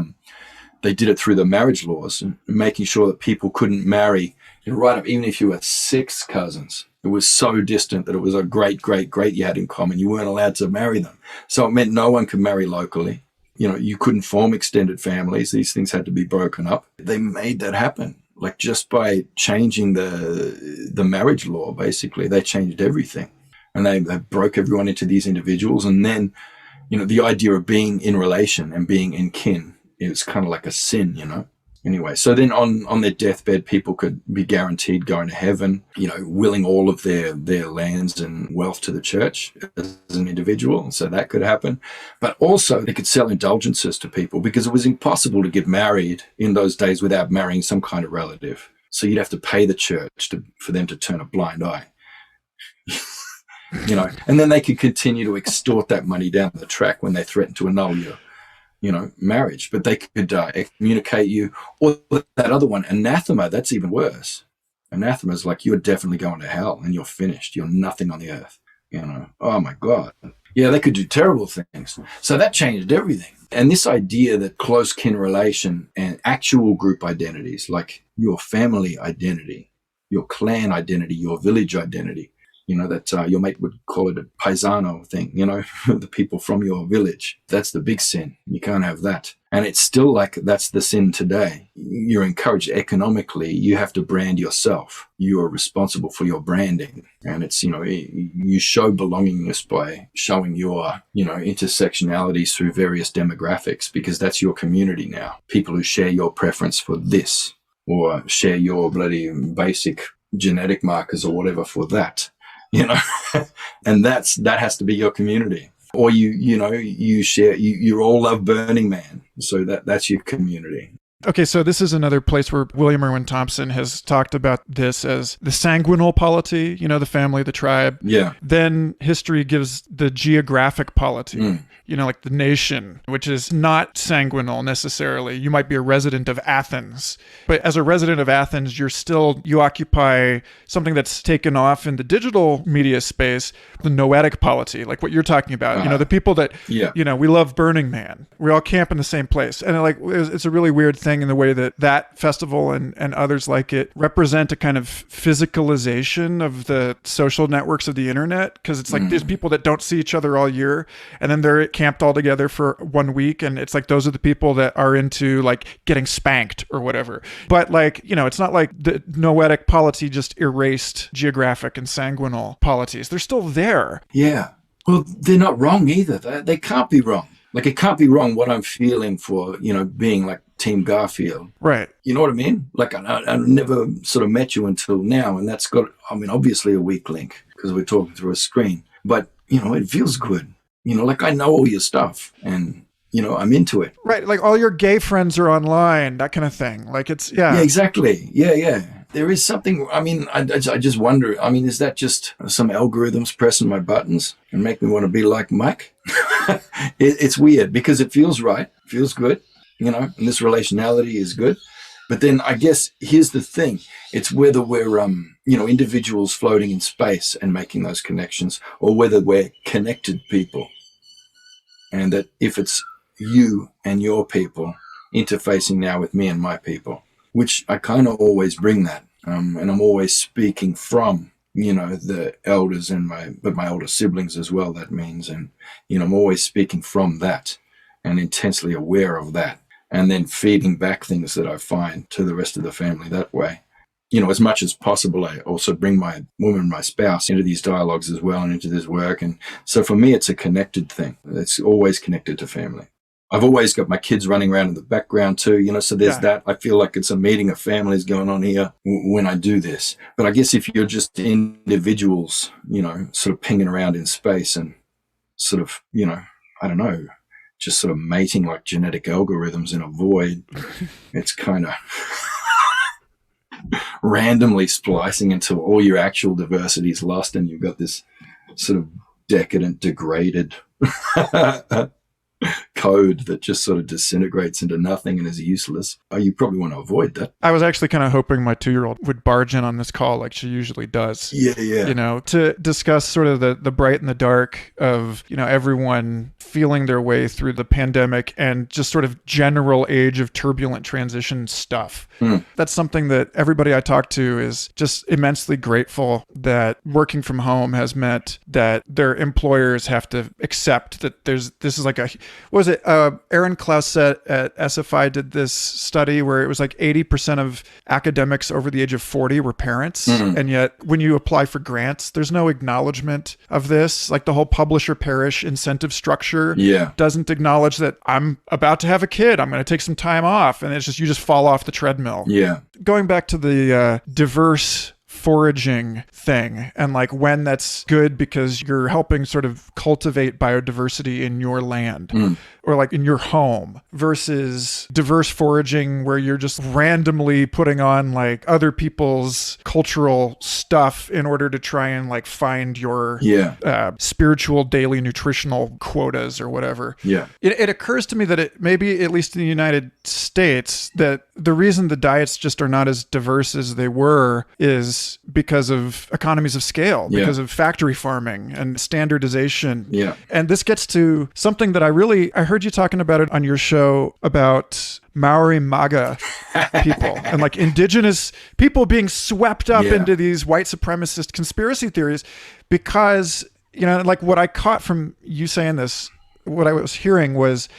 did it through the marriage laws and making sure that people couldn't marry right up, even if you were 6 cousins. It was so distant that it was a great you had in common. You weren't allowed to marry them. So it meant no one could marry locally. You couldn't form extended families. These things had to be broken up. They made that happen. Like just by changing the marriage law, basically, they changed everything. And they broke everyone into these individuals. And then, the idea of being in relation and being in kin, it was kind of like a sin, Anyway, so then on their deathbed, people could be guaranteed going to heaven, willing all of their lands and wealth to the church as an individual. So that could happen. But also they could sell indulgences to people because it was impossible to get married in those days without marrying some kind of relative. So you'd have to pay the church for them to turn a blind eye. And then they could continue to extort that money down the track when they threaten to annul your marriage, but they could excommunicate you, or that other one, anathema. That's even worse. Anathema is like, you're definitely going to hell and you're finished. You're nothing on the earth. Oh my God. Yeah, they could do terrible things. So that changed everything. And this idea that close kin relation and actual group identities, like your family identity, your clan identity, your village identity, that your mate would call it a paisano thing, the people from your village. That's the big sin. You can't have that. And it's still like that's the sin today. You're encouraged economically. You have to brand yourself. You are responsible for your branding. And it's, you show belongingness by showing your, intersectionalities through various demographics, because that's your community now. People who share your preference for this or share your bloody basic genetic markers or whatever for that. And that has to be your community. Or you share, you all love Burning Man. So that's your community. Okay, so this is another place where William Irwin Thompson has talked about this as the sanguinal polity, the family, the tribe. Yeah. Then history gives the geographic polity. Like the nation, which is not sanguinal necessarily. You might be a resident of Athens, but as a resident of Athens, you occupy something that's taken off in the digital media space, the noetic polity, like what you're talking about. The people that, we love Burning Man. We all camp in the same place. And it's a really weird thing in the way that festival and others like it represent a kind of physicalization of the social networks of the internet. Because it's like there's people that don't see each other all year, and then they're camped all together for 1 week, and it's like those are the people that are into like getting spanked or whatever. But it's not like the noetic polity just erased geographic and sanguinal polities. They're still there. Yeah. Well, they're not wrong either. They can't be wrong. Like, it can't be wrong what I'm feeling for, being like Team Garfield. Right. You know what I mean? Like, I never sort of met you until now, and that's got, obviously a weak link because we're talking through a screen. But, it feels good. I know all your stuff, and, I'm into it. Right. Like all your gay friends are online, that kind of thing. Like it's, yeah. Yeah, exactly. Yeah. There is something, I just wonder, is that just some algorithms pressing my buttons and make me want to be like Mike? It's weird because it feels right, feels good, and this relationality is good. But then I guess here's the thing. It's whether we're, individuals floating in space and making those connections, or whether we're connected people. And that if it's you and your people interfacing now with me and my people, which I kind of always bring that. And I'm always speaking from, the elders and my older siblings as well, that means. And, I'm always speaking from that and intensely aware of that. And then feeding back things that I find to the rest of the family that way. As much as possible, I also bring my woman, my spouse, into these dialogues as well and into this work. And so for me, it's a connected thing. It's always connected to family. I've always got my kids running around in the background too, so there's that. I feel like it's a meeting of families going on here when I do this. But I guess if you're just individuals, sort of pinging around in space and sort of, I don't know, just sort of mating like genetic algorithms in a void, it's kind of randomly splicing until all your actual diversity is lost and you've got this sort of decadent, degraded code that just sort of disintegrates into nothing and is useless. You probably want to avoid that. I was actually kind of hoping my 2-year-old would barge in on this call like she usually does. Yeah. To discuss sort of the bright and the dark of, everyone feeling their way through the pandemic and just sort of general age of turbulent transition stuff. That's something that everybody I talk to is just immensely grateful that working from home has meant that their employers have to accept that this is like what was it? Aaron Clauset at SFI did this study where it was like 80% of academics over the age of 40 were parents. And yet when you apply for grants, there's no acknowledgement of this. Like the whole publisher parish incentive structure doesn't acknowledge that I'm about to have a kid. I'm going to take some time off. And it's just, you just fall off the treadmill. Yeah. Going back to the diverse foraging thing and like when that's good because you're helping sort of cultivate biodiversity in your land. or like in your home versus diverse foraging where you're just randomly putting on like other people's cultural stuff in order to try and like find your spiritual daily nutritional quotas or whatever. Yeah. It occurs to me that it maybe, at least in the United States, that the reason the diets just are not as diverse as they were is because of economies of scale, because of factory farming and standardization. Yeah. And this gets to something that I heard you talking about it on your show about Maori MAGA people and like indigenous people being swept up into these white supremacist conspiracy theories because, you know, like what I caught from you saying this, what I was hearing was,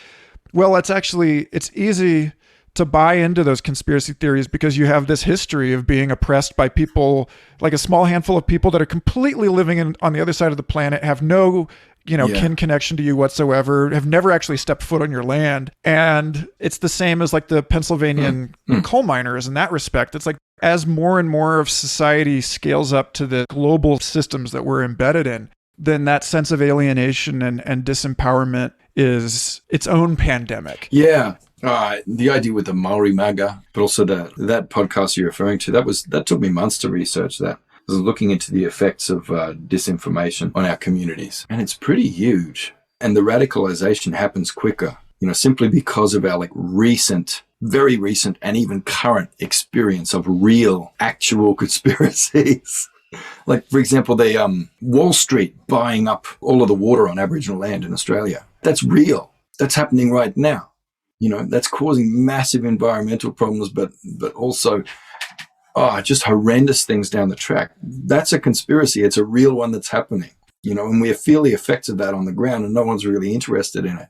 well, it's easy to buy into those conspiracy theories because you have this history of being oppressed by people, like a small handful of people that are completely living on the other side of the planet, have no, kin connection to you whatsoever, have never actually stepped foot on your land. And it's the same as like the Pennsylvanian coal miners in that respect. It's like as more and more of society scales up to the global systems that we're embedded in, then that sense of alienation and disempowerment is its own pandemic. Yeah. The idea with the Maori MAGA, but also that podcast you're referring to, that took me months to research that. I was looking into the effects of disinformation on our communities, and it's pretty huge. And the radicalization happens quicker, simply because of our very recent and even current experience of real, actual conspiracies. Like, for example, Wall Street buying up all of the water on Aboriginal land in Australia. That's real. That's happening right now. That's causing massive environmental problems, but also just horrendous things down the track. That's a conspiracy. It's a real one that's happening, and we feel the effects of that on the ground, and no one's really interested in it.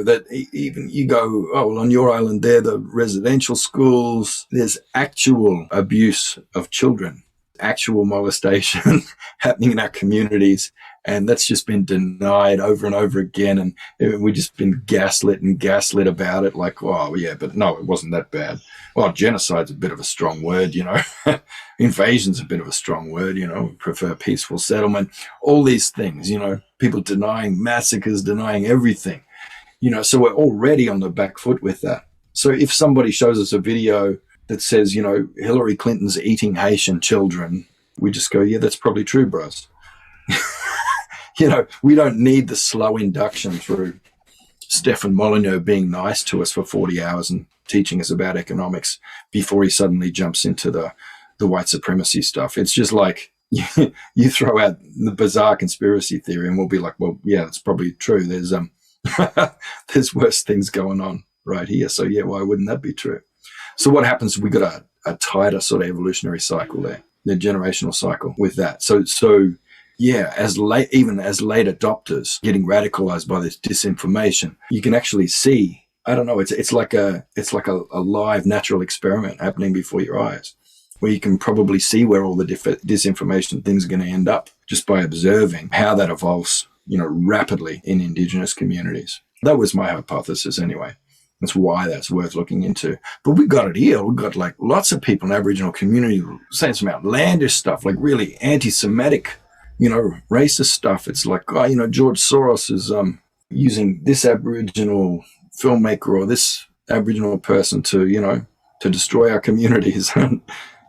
That even you go, on your island there, the residential schools, there's actual abuse of children, actual molestation happening in our communities. And that's just been denied over and over again. And we've just been gaslit about it. Like, but no, it wasn't that bad. Well, genocide's a bit of a strong word, Invasion's a bit of a strong word, we prefer peaceful settlement. All these things, people denying massacres, denying everything, so we're already on the back foot with that. So if somebody shows us a video that says, Hillary Clinton's eating Haitian children, we just go, yeah, that's probably true, bros. We don't need the slow induction through Stefan Molyneux being nice to us for 40 hours and teaching us about economics before he suddenly jumps into the white supremacy stuff. It's just like you throw out the bizarre conspiracy theory and we'll be like, well, yeah, that's probably true. There's there's worse things going on right here. So yeah, why wouldn't that be true? So what happens? We got a tighter sort of evolutionary cycle there, the generational cycle with that. So yeah, even as late adopters getting radicalized by this disinformation, you can actually see, I don't know, it's like a live natural experiment happening before your eyes, where you can probably see where all the disinformation things are going to end up just by observing how that evolves, rapidly in Indigenous communities. That was my hypothesis anyway. That's why that's worth looking into. But we got it here. We've got like lots of people in Aboriginal community saying some outlandish stuff, like really anti-Semitic, racist stuff. It's like, George Soros is using this Aboriginal filmmaker or this Aboriginal person to destroy our communities. And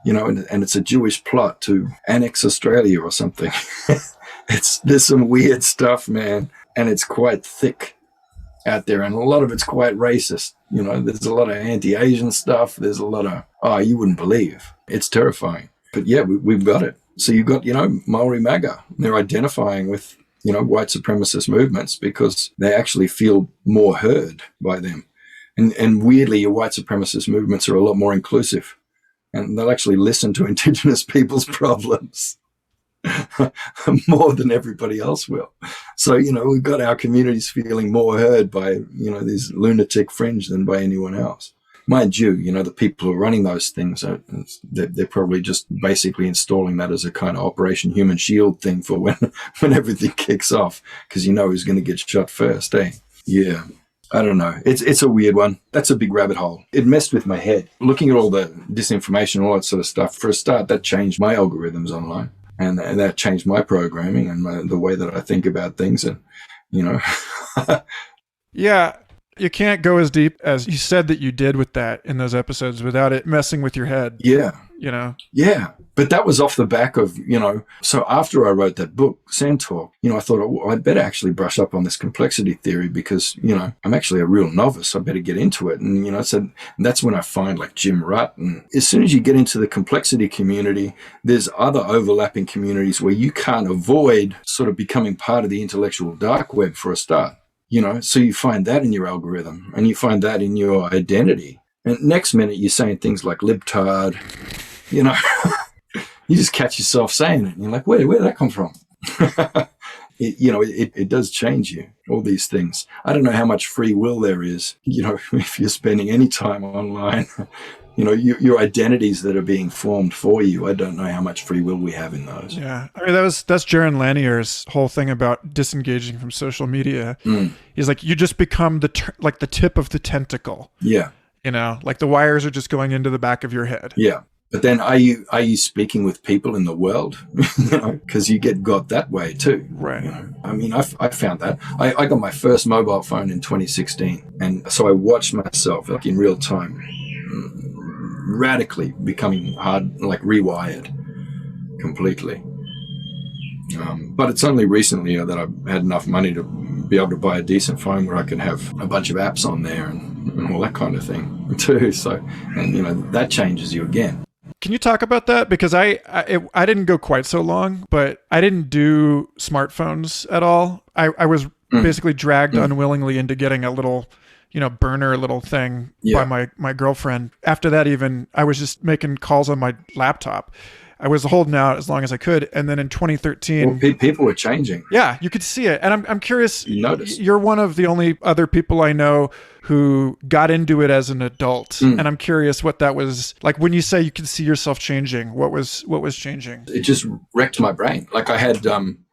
it's a Jewish plot to annex Australia or something. There's some weird stuff, man. And it's quite thick out there. And a lot of it's quite racist. There's a lot of anti-Asian stuff. There's a lot of, you wouldn't believe. It's terrifying. But yeah, we've got it. So you've got, Maori MAGA. They're identifying with, white supremacist movements because they actually feel more heard by them. And weirdly, your white supremacist movements are a lot more inclusive. And they'll actually listen to Indigenous people's problems more than everybody else will. So, we've got our communities feeling more heard by, these lunatic fringe than by anyone else. Mind you, the people who are running those things, they're probably just basically installing that as a kind of Operation Human Shield thing for when everything kicks off, because who's going to get shot first, eh? Yeah. I don't know. It's a weird one. That's a big rabbit hole. It messed with my head. Looking at all the disinformation, all that sort of stuff, for a start, that changed my algorithms online. And that changed my programming and the way that I think about things. And, Yeah. You can't go as deep as you said that you did with that in those episodes without it messing with your head. Yeah. You know? Yeah. But that was off the back of, so after I wrote that book, Sand Talk, I thought, oh, I'd better actually brush up on this complexity theory because, I'm actually a real novice. I better get into it. And, so that's when I find like Jim Rutt. And as soon as you get into the complexity community, there's other overlapping communities where you can't avoid sort of becoming part of the intellectual dark web for a start. So you find that in your algorithm and you find that in your identity. And next minute you're saying things like libtard, you just catch yourself saying it and you're like, where did that come from? It does change you, all these things. I don't know how much free will there is, if you're spending any time online, your identities that are being formed for you. I don't know how much free will we have in those. Yeah. I mean, that's Jaron Lanier's whole thing about disengaging from social media. He's like, you just become the tip of the tentacle. Yeah. Like the wires are just going into the back of your head. Yeah. But then are you speaking with people in the world? Because you get got that way too. Right. I mean, I found that. I got my first mobile phone in 2016. And so I watched myself like in real time, radically becoming rewired completely. But it's only recently that I've had enough money to be able to buy a decent phone where I can have a bunch of apps on there and all that kind of thing too. So, and that changes you again. Can you talk about that? Because I didn't go quite so long, but I didn't do smartphones at all. I was basically dragged unwillingly into getting a little, burner little thing by my girlfriend. After that, even I was just making calls on my laptop. I was holding out as long as I could. And then in 2013... Well, people were changing. Yeah, you could see it. And I'm curious, you noticed. You're one of the only other people I know who got into it as an adult. And I'm curious what that was like. When you say you could see yourself changing, what was changing? It just wrecked my brain. Like I had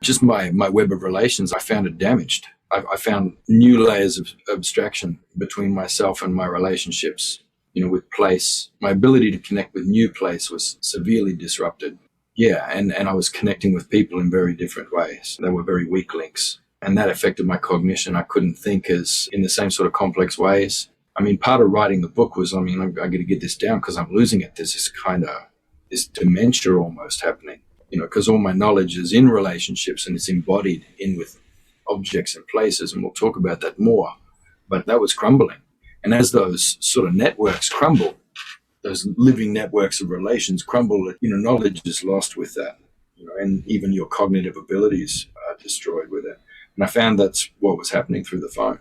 just my web of relations, I found it damaged. I found new layers of abstraction between myself and my relationships. With place, my ability to connect with new place was severely disrupted. Yeah, and I was connecting with people in very different ways. They were very weak links. And that affected my cognition. I couldn't think as in the same sort of complex ways. I mean, part of writing the book was, I got to get this down because I'm losing it. There's this dementia almost happening, because all my knowledge is in relationships and it's embodied in with objects and places. And we'll talk about that more. But that was crumbling. And as those sort of networks crumble, those living networks of relations crumble, knowledge is lost with that, and even your cognitive abilities are destroyed with it. And I found that's what was happening through the phone.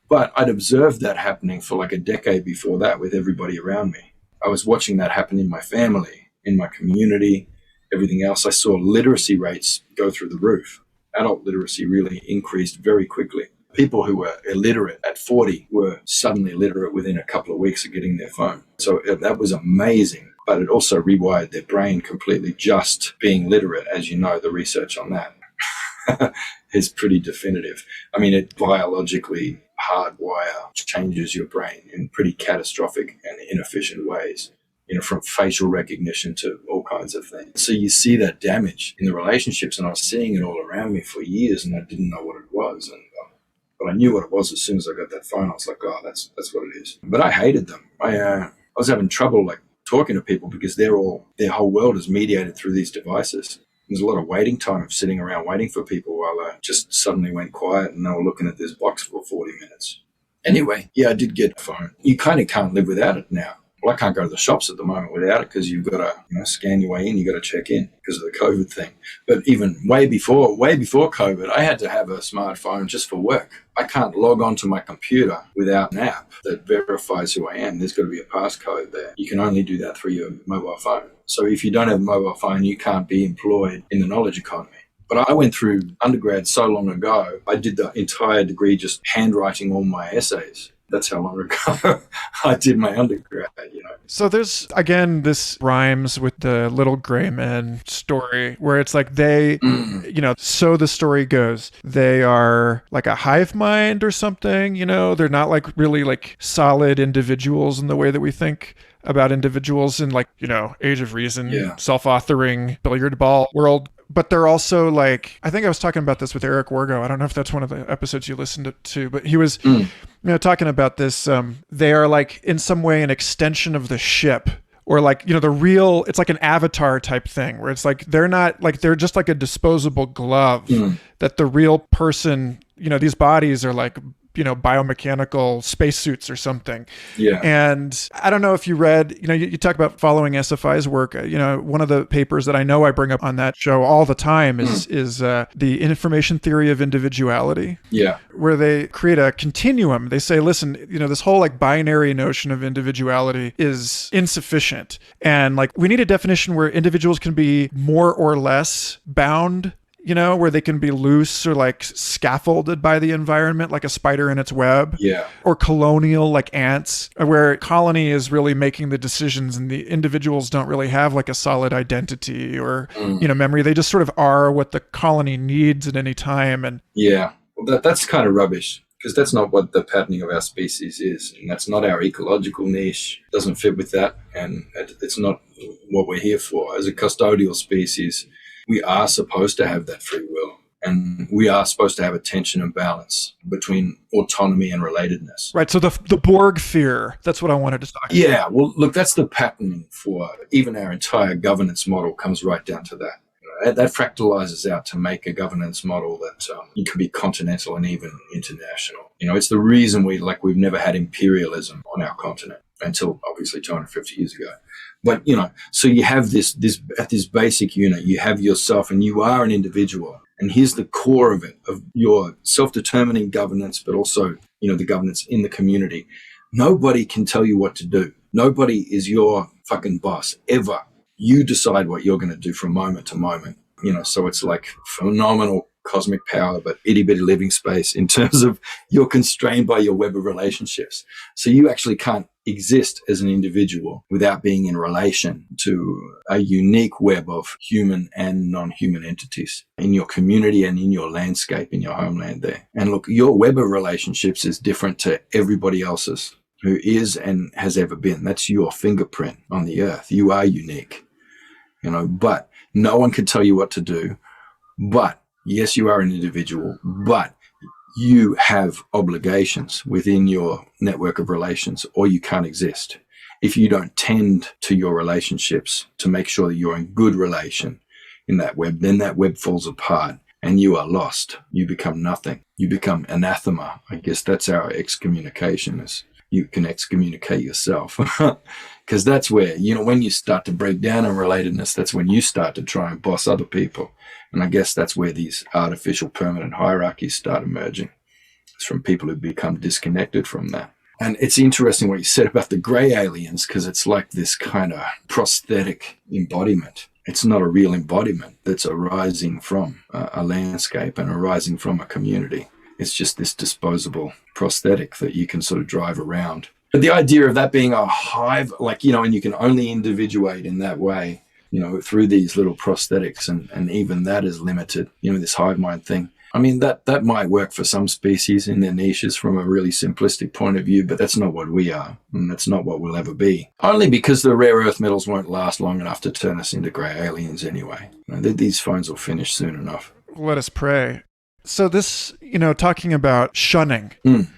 But I'd observed that happening for like a decade before that with everybody around me. I was watching that happen in my family, in my community, everything else. I saw literacy rates go through the roof. Adult literacy really increased very quickly. People who were illiterate at 40 were suddenly literate within a couple of weeks of getting their phone. So that was amazing, but it also rewired their brain completely just being literate. As you know, the research on that is pretty definitive. I mean, it biologically hardwire changes your brain in pretty catastrophic and inefficient ways, from facial recognition to all kinds of things. So you see that damage in the relationships, and I was seeing it all around me for years, and I didn't know what it was. But I knew what it was as soon as I got that phone. I was like, oh, that's what it is. But I hated them. I was having trouble talking to people because their whole world is mediated through these devices. There's a lot of waiting time of sitting around waiting for people while I just suddenly went quiet and they were looking at this box for 40 minutes. Anyway, yeah, I did get a phone. You kind of can't live without it now. Well, I can't go to the shops at the moment without it because you've got to scan your way in. You've got to check in because of the COVID thing. But even way before COVID, I had to have a smartphone just for work. I can't log onto my computer without an app that verifies who I am. There's got to be a passcode there. You can only do that through your mobile phone. So if you don't have a mobile phone, you can't be employed in the knowledge economy. But I went through undergrad so long ago, I did the entire degree just handwriting all my essays. That's how long ago I did my undergrad, So there's, again, this rhymes with the little gray men story where it's like they, so the story goes, they are like a hive mind or something, they're not like really like solid individuals in the way that we think about individuals in Age of Reason, self-authoring billiard ball world. but they're also like, I think I was talking about this with Eric Wargo. I don't know if that's one of the episodes you listened to, but he was, talking about this. They are like in some way an extension of the ship, or like, the real, it's like an avatar type thing where it's like, they're not like, they're just like a disposable glove that the real person, these bodies are like, biomechanical spacesuits or something. Yeah. And I don't know if you read, you talk about following SFI's work. One of the papers that I know I bring up on that show all the time is the Information Theory of Individuality. Yeah. Where they create a continuum. They say, listen, this whole like binary notion of individuality is insufficient. And like, we need a definition where individuals can be more or less bound, where they can be loose or like scaffolded by the environment, like a spider in its web. Yeah. Or colonial, like ants, where colony is really making the decisions and the individuals don't really have like a solid identity or, memory. They just sort of are what the colony needs at any time. And yeah, well, that's kind of rubbish, because that's not what the patterning of our species is. And that's not our ecological niche. It doesn't fit with that. And it's not what we're here for. As a custodial species, we are supposed to have that free will, and we are supposed to have a tension and balance between autonomy and relatedness. Right. So the Borg fear, that's what I wanted to talk about. Yeah. Well, look, that's the patterning for even our entire governance model comes right down to that. That fractalizes out to make a governance model that it can be continental and even international. It's the reason we've never had imperialism on our continent until obviously 250 years ago. But, so you have this at this basic unit, you have yourself, and you are an individual. And here's the core of it, of your self-determining governance, but also, the governance in the community. Nobody can tell you what to do. Nobody is your fucking boss, ever. You decide what you're going to do from moment to moment. So it's like phenomenal cosmic power, but itty bitty living space in terms of you're constrained by your web of relationships. So you actually can't exist as an individual without being in relation to a unique web of human and non-human entities in your community and in your landscape, in your homeland there. And look, your web of relationships is different to everybody else's who is and has ever been. That's your fingerprint on the earth. You are unique, but no one can tell you what to do. But yes, you are an individual, but you have obligations within your network of relations, or you can't exist. If you don't tend to your relationships to make sure that you're in good relation in that web, then that web falls apart and you are lost. You become nothing. You become anathema. I guess that's our excommunication, is you can excommunicate yourself. Because that's where, when you start to break down in relatedness, that's when you start to try and boss other people. And I guess that's where these artificial permanent hierarchies start emerging. It's from people who become disconnected from that. And it's interesting what you said about the grey aliens, because it's like this kind of prosthetic embodiment. It's not a real embodiment that's arising from a landscape and arising from a community. It's just this disposable prosthetic that you can sort of drive around. But the idea of that being a hive, and you can only individuate in that way, through these little prosthetics, and even that is limited, this hive mind thing. I mean, that might work for some species in their niches from a really simplistic point of view, but that's not what we are, and that's not what we'll ever be. Only because the rare earth metals won't last long enough to turn us into grey aliens anyway. These phones will finish soon enough. Let us pray. So this, talking about shunning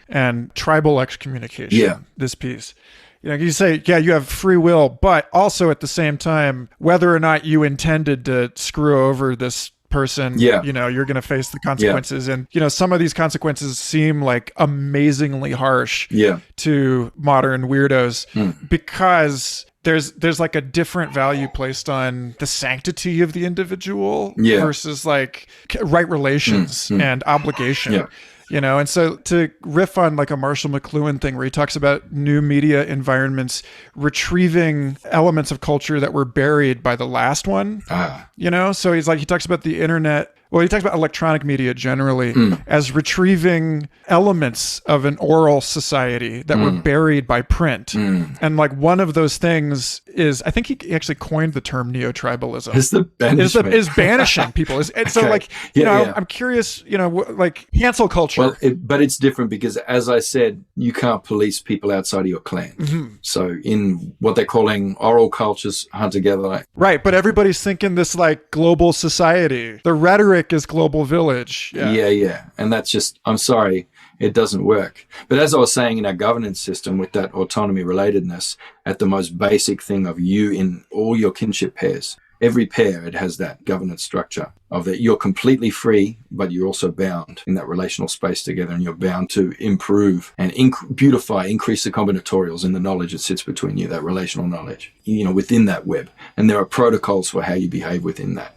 and tribal excommunication, this piece. You say, you have free will, but also at the same time, whether or not you intended to screw over this person, you're going to face the consequences. And, some of these consequences seem like amazingly harsh to modern weirdos because there's like a different value placed on the sanctity of the individual versus like right relations and obligation. And so to riff on like a Marshall McLuhan thing where he talks about new media environments retrieving elements of culture that were buried by the last one, so he talks about the internet. Well, he talks about electronic media generally as retrieving elements of an oral society that were buried by print. And like one of those things is, I think he actually coined the term neo-tribalism. It's the banishment. Is banishing people. And so like, I'm curious, like cancel culture. Well, but it's different because, as I said, you can't police people outside of your clan. Mm-hmm. So in what they're calling oral cultures, hunter-gatherer. Right, but everybody's thinking this like global society. The rhetoric is global village. Yeah. And that's just, I'm sorry, it doesn't work. But as I was saying, in our governance system with that autonomy relatedness, at the most basic thing of you in all your kinship pairs, every pair, it has that governance structure of that you're completely free, but you're also bound in that relational space together, and you're bound to improve and beautify, increase the combinatorials in the knowledge that sits between you, that relational knowledge, within that web. And there are protocols for how you behave within that.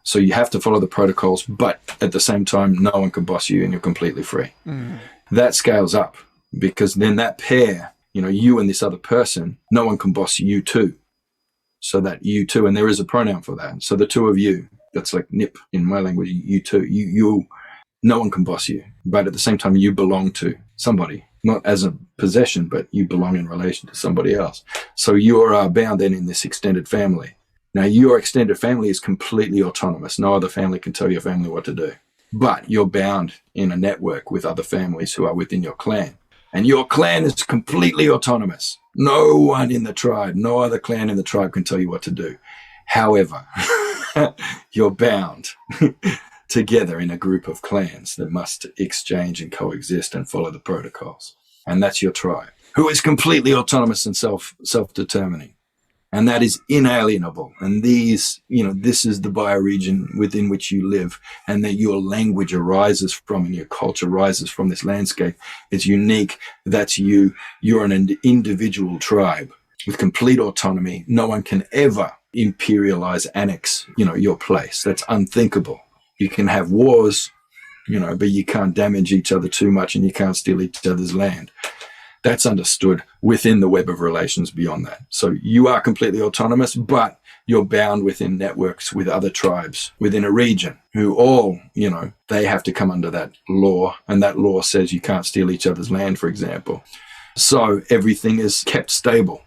So you have to follow the protocols, but at the same time, no one can boss you and you're completely free. Mm. That scales up because then that pair, you and this other person, no one can boss you too. So that you too, and there is a pronoun for that. So the two of you, that's like nip in my language, you two, you, no one can boss you. But at the same time, you belong to somebody, not as a possession, but you belong in relation to somebody else. So you are bound then in this extended family. Now, your extended family is completely autonomous. No other family can tell your family what to do. But you're bound in a network with other families who are within your clan. And your clan is completely autonomous. No one in the tribe, no other clan in the tribe can tell you what to do. However, you're bound together in a group of clans that must exchange and coexist and follow the protocols. And that's your tribe, who is completely autonomous and self-determining. And that is inalienable. And this is the bioregion within which you live, and that your language arises from and your culture arises from this landscape. It's unique. That's you. You're an individual tribe with complete autonomy. No one can ever imperialize, annex, your place. That's unthinkable. You can have wars, but you can't damage each other too much, and you can't steal each other's land. That's understood within the web of relations beyond that. So you are completely autonomous, but you're bound within networks with other tribes within a region who all, they have to come under that law. And that law says you can't steal each other's land, for example. So everything is kept stable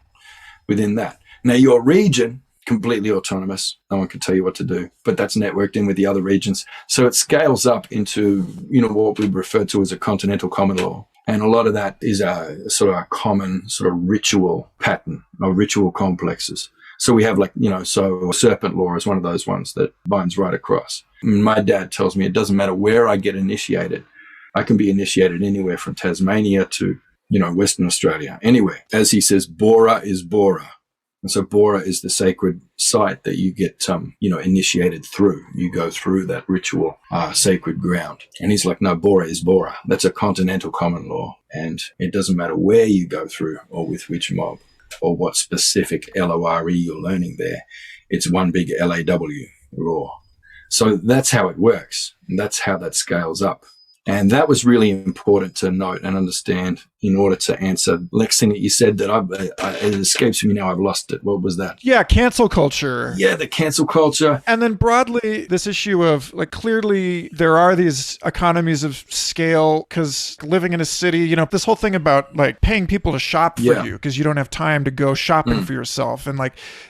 within that. Now, your region, completely autonomous. No one can tell you what to do, but that's networked in with the other regions. So it scales up into, what we refer to as a continental common law. And a lot of that is a sort of a common sort of ritual pattern or ritual complexes. So we have so serpent law is one of those ones that binds right across. My dad tells me it doesn't matter where I get initiated. I can be initiated anywhere from Tasmania to, Western Australia, anywhere. As he says, Bora is Bora. And so Bora is the sacred site that you get, initiated through. You go through that ritual, sacred ground. And he's like, no, Bora is Bora. That's a continental common law. And it doesn't matter where you go through or with which mob or what specific LORE you're learning there. It's one big LAW law. So that's how it works. And that's how that scales up. And that was really important to note and understand in order to answer the next thing that you said that it escapes me now. I've lost it. What was that? Yeah, cancel culture. Yeah, the cancel culture. And then broadly, this issue of clearly there are these economies of scale because living in a city, this whole thing about paying people to shop for you because you don't have time to go shopping for yourself. And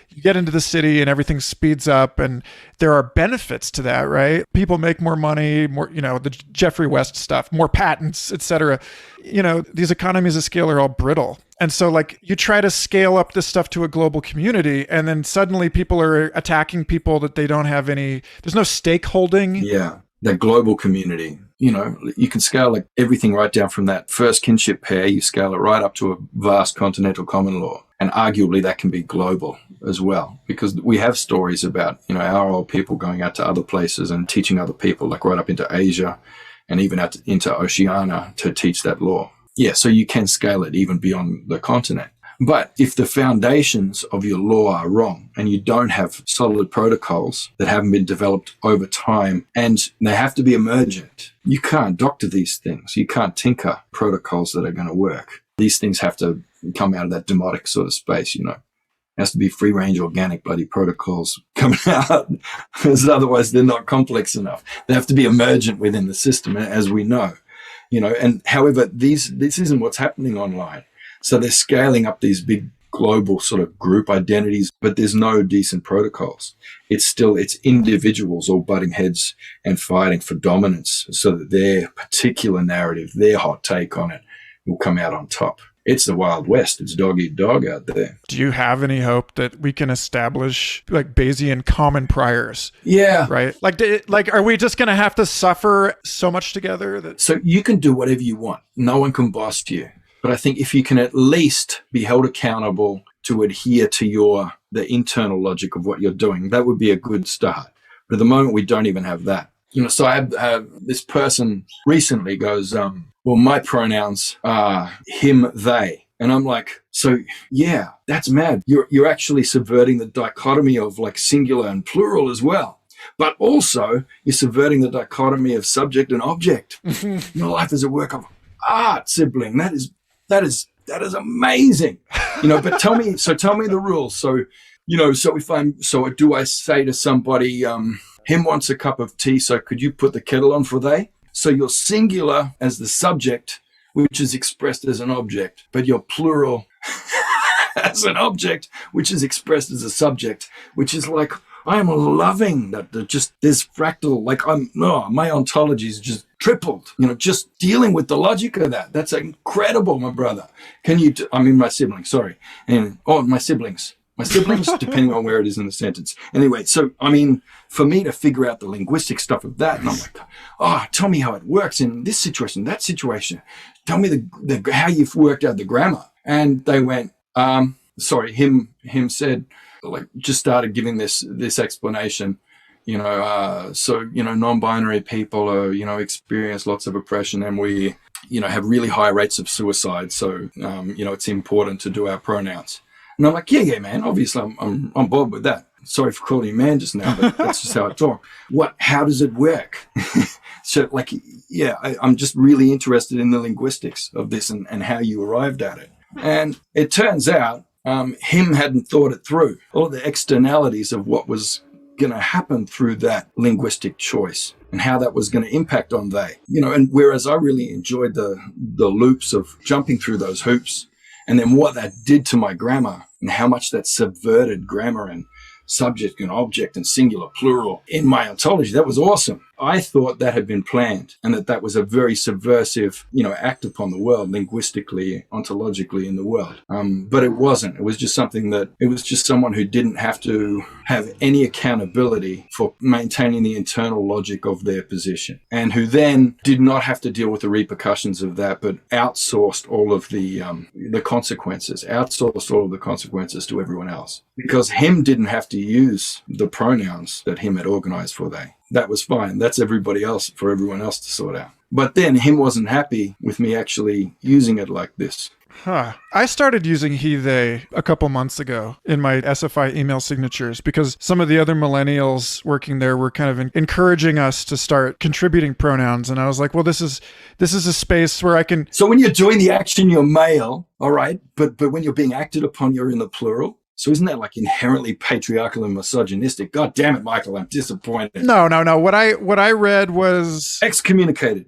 you get into the city and everything speeds up and there are benefits to that, right? People make more money, more, the Jeffrey West stuff, more patents, et cetera. These economies of scale are all brittle. And so you try to scale up this stuff to a global community and then suddenly people are attacking people that they don't have there's no stakeholding. Yeah. That global community, you can scale everything right down from that first kinship pair, you scale it right up to a vast continental common law. And arguably that can be global as well, because we have stories about, our old people going out to other places and teaching other people, right up into Asia and even out into Oceania to teach that law. Yeah, so you can scale it even beyond the continent. But if the foundations of your law are wrong and you don't have solid protocols that haven't been developed over time and they have to be emergent, you can't doctor these things. You can't tinker protocols that are going to work. These things have to come out of that demotic sort of space, It has to be free-range organic bloody protocols coming out because otherwise they're not complex enough. They have to be emergent within the system, as we know, And however, this isn't what's happening online. So they're scaling up these big global sort of group identities, but there's no decent protocols. It's individuals all butting heads and fighting for dominance so that their particular narrative, their hot take on it will come out on top. It's the Wild West. It's dog eat dog out there. Do you have any hope that we can establish like Bayesian common priors? Yeah. Right? Like, are we just going to have to suffer so much together? So you can do whatever you want. No one can boss you. But I think if you can at least be held accountable to adhere to the internal logic of what you're doing, that would be a good start. But at the moment, we don't even have that. So I have this person recently goes, well, my pronouns are him, they. And I'm like, so yeah, that's mad. You're actually subverting the dichotomy of like singular and plural as well. But also you're subverting the dichotomy of subject and object. Your life is a work of art, sibling. That is amazing. But tell me the rules. So, do I say to somebody, him wants a cup of tea, so could you put the kettle on for they? So you're singular as the subject, which is expressed as an object, but you're plural as an object, which is expressed as a subject, which is like, I am loving that there's fractal, my ontology is just tripled, just dealing with the logic of that. That's incredible, my brother. My siblings, sorry. And, my siblings, depending on where it is in the sentence. Anyway, so, for me to figure out the linguistic stuff of that, and I'm like, tell me how it works in this situation, that situation. Tell me how you've worked out the grammar. And they went, him said, just started giving this explanation, non-binary people are, experience lots of oppression, and we, have really high rates of suicide. So, it's important to do our pronouns. And I'm like, yeah, man, obviously I'm on board with that. Sorry for calling you man just now, but that's just how I talk. How does it work? So I'm just really interested in the linguistics of this and how you arrived at it. And it turns out, him hadn't thought it through, all the externalities of what was going to happen through that linguistic choice and how that was going to impact on they. And whereas I really enjoyed the loops of jumping through those hoops, and then what that did to my grammar and how much that subverted grammar and subject and object and singular, plural in my ontology, that was awesome. I thought that had been planned and that was a very subversive, act upon the world, linguistically, ontologically in the world. But it wasn't. It was just someone who didn't have to have any accountability for maintaining the internal logic of their position, and who then did not have to deal with the repercussions of that, but outsourced all of the consequences to everyone else, because him didn't have to use the pronouns that him had organized for they. That was fine. That's everyone else to sort out. But then him wasn't happy with me actually using it like this. I started using he, they a couple months ago in my SFI email signatures because some of the other millennials working there were kind of encouraging us to start contributing pronouns. And I was like, well, this is a space where I can... So when you're doing the action, you're male, all right? But when you're being acted upon, you're in the plural? So isn't that like inherently patriarchal and misogynistic? God damn it, Michael, I'm disappointed. No. What I read was... excommunicated.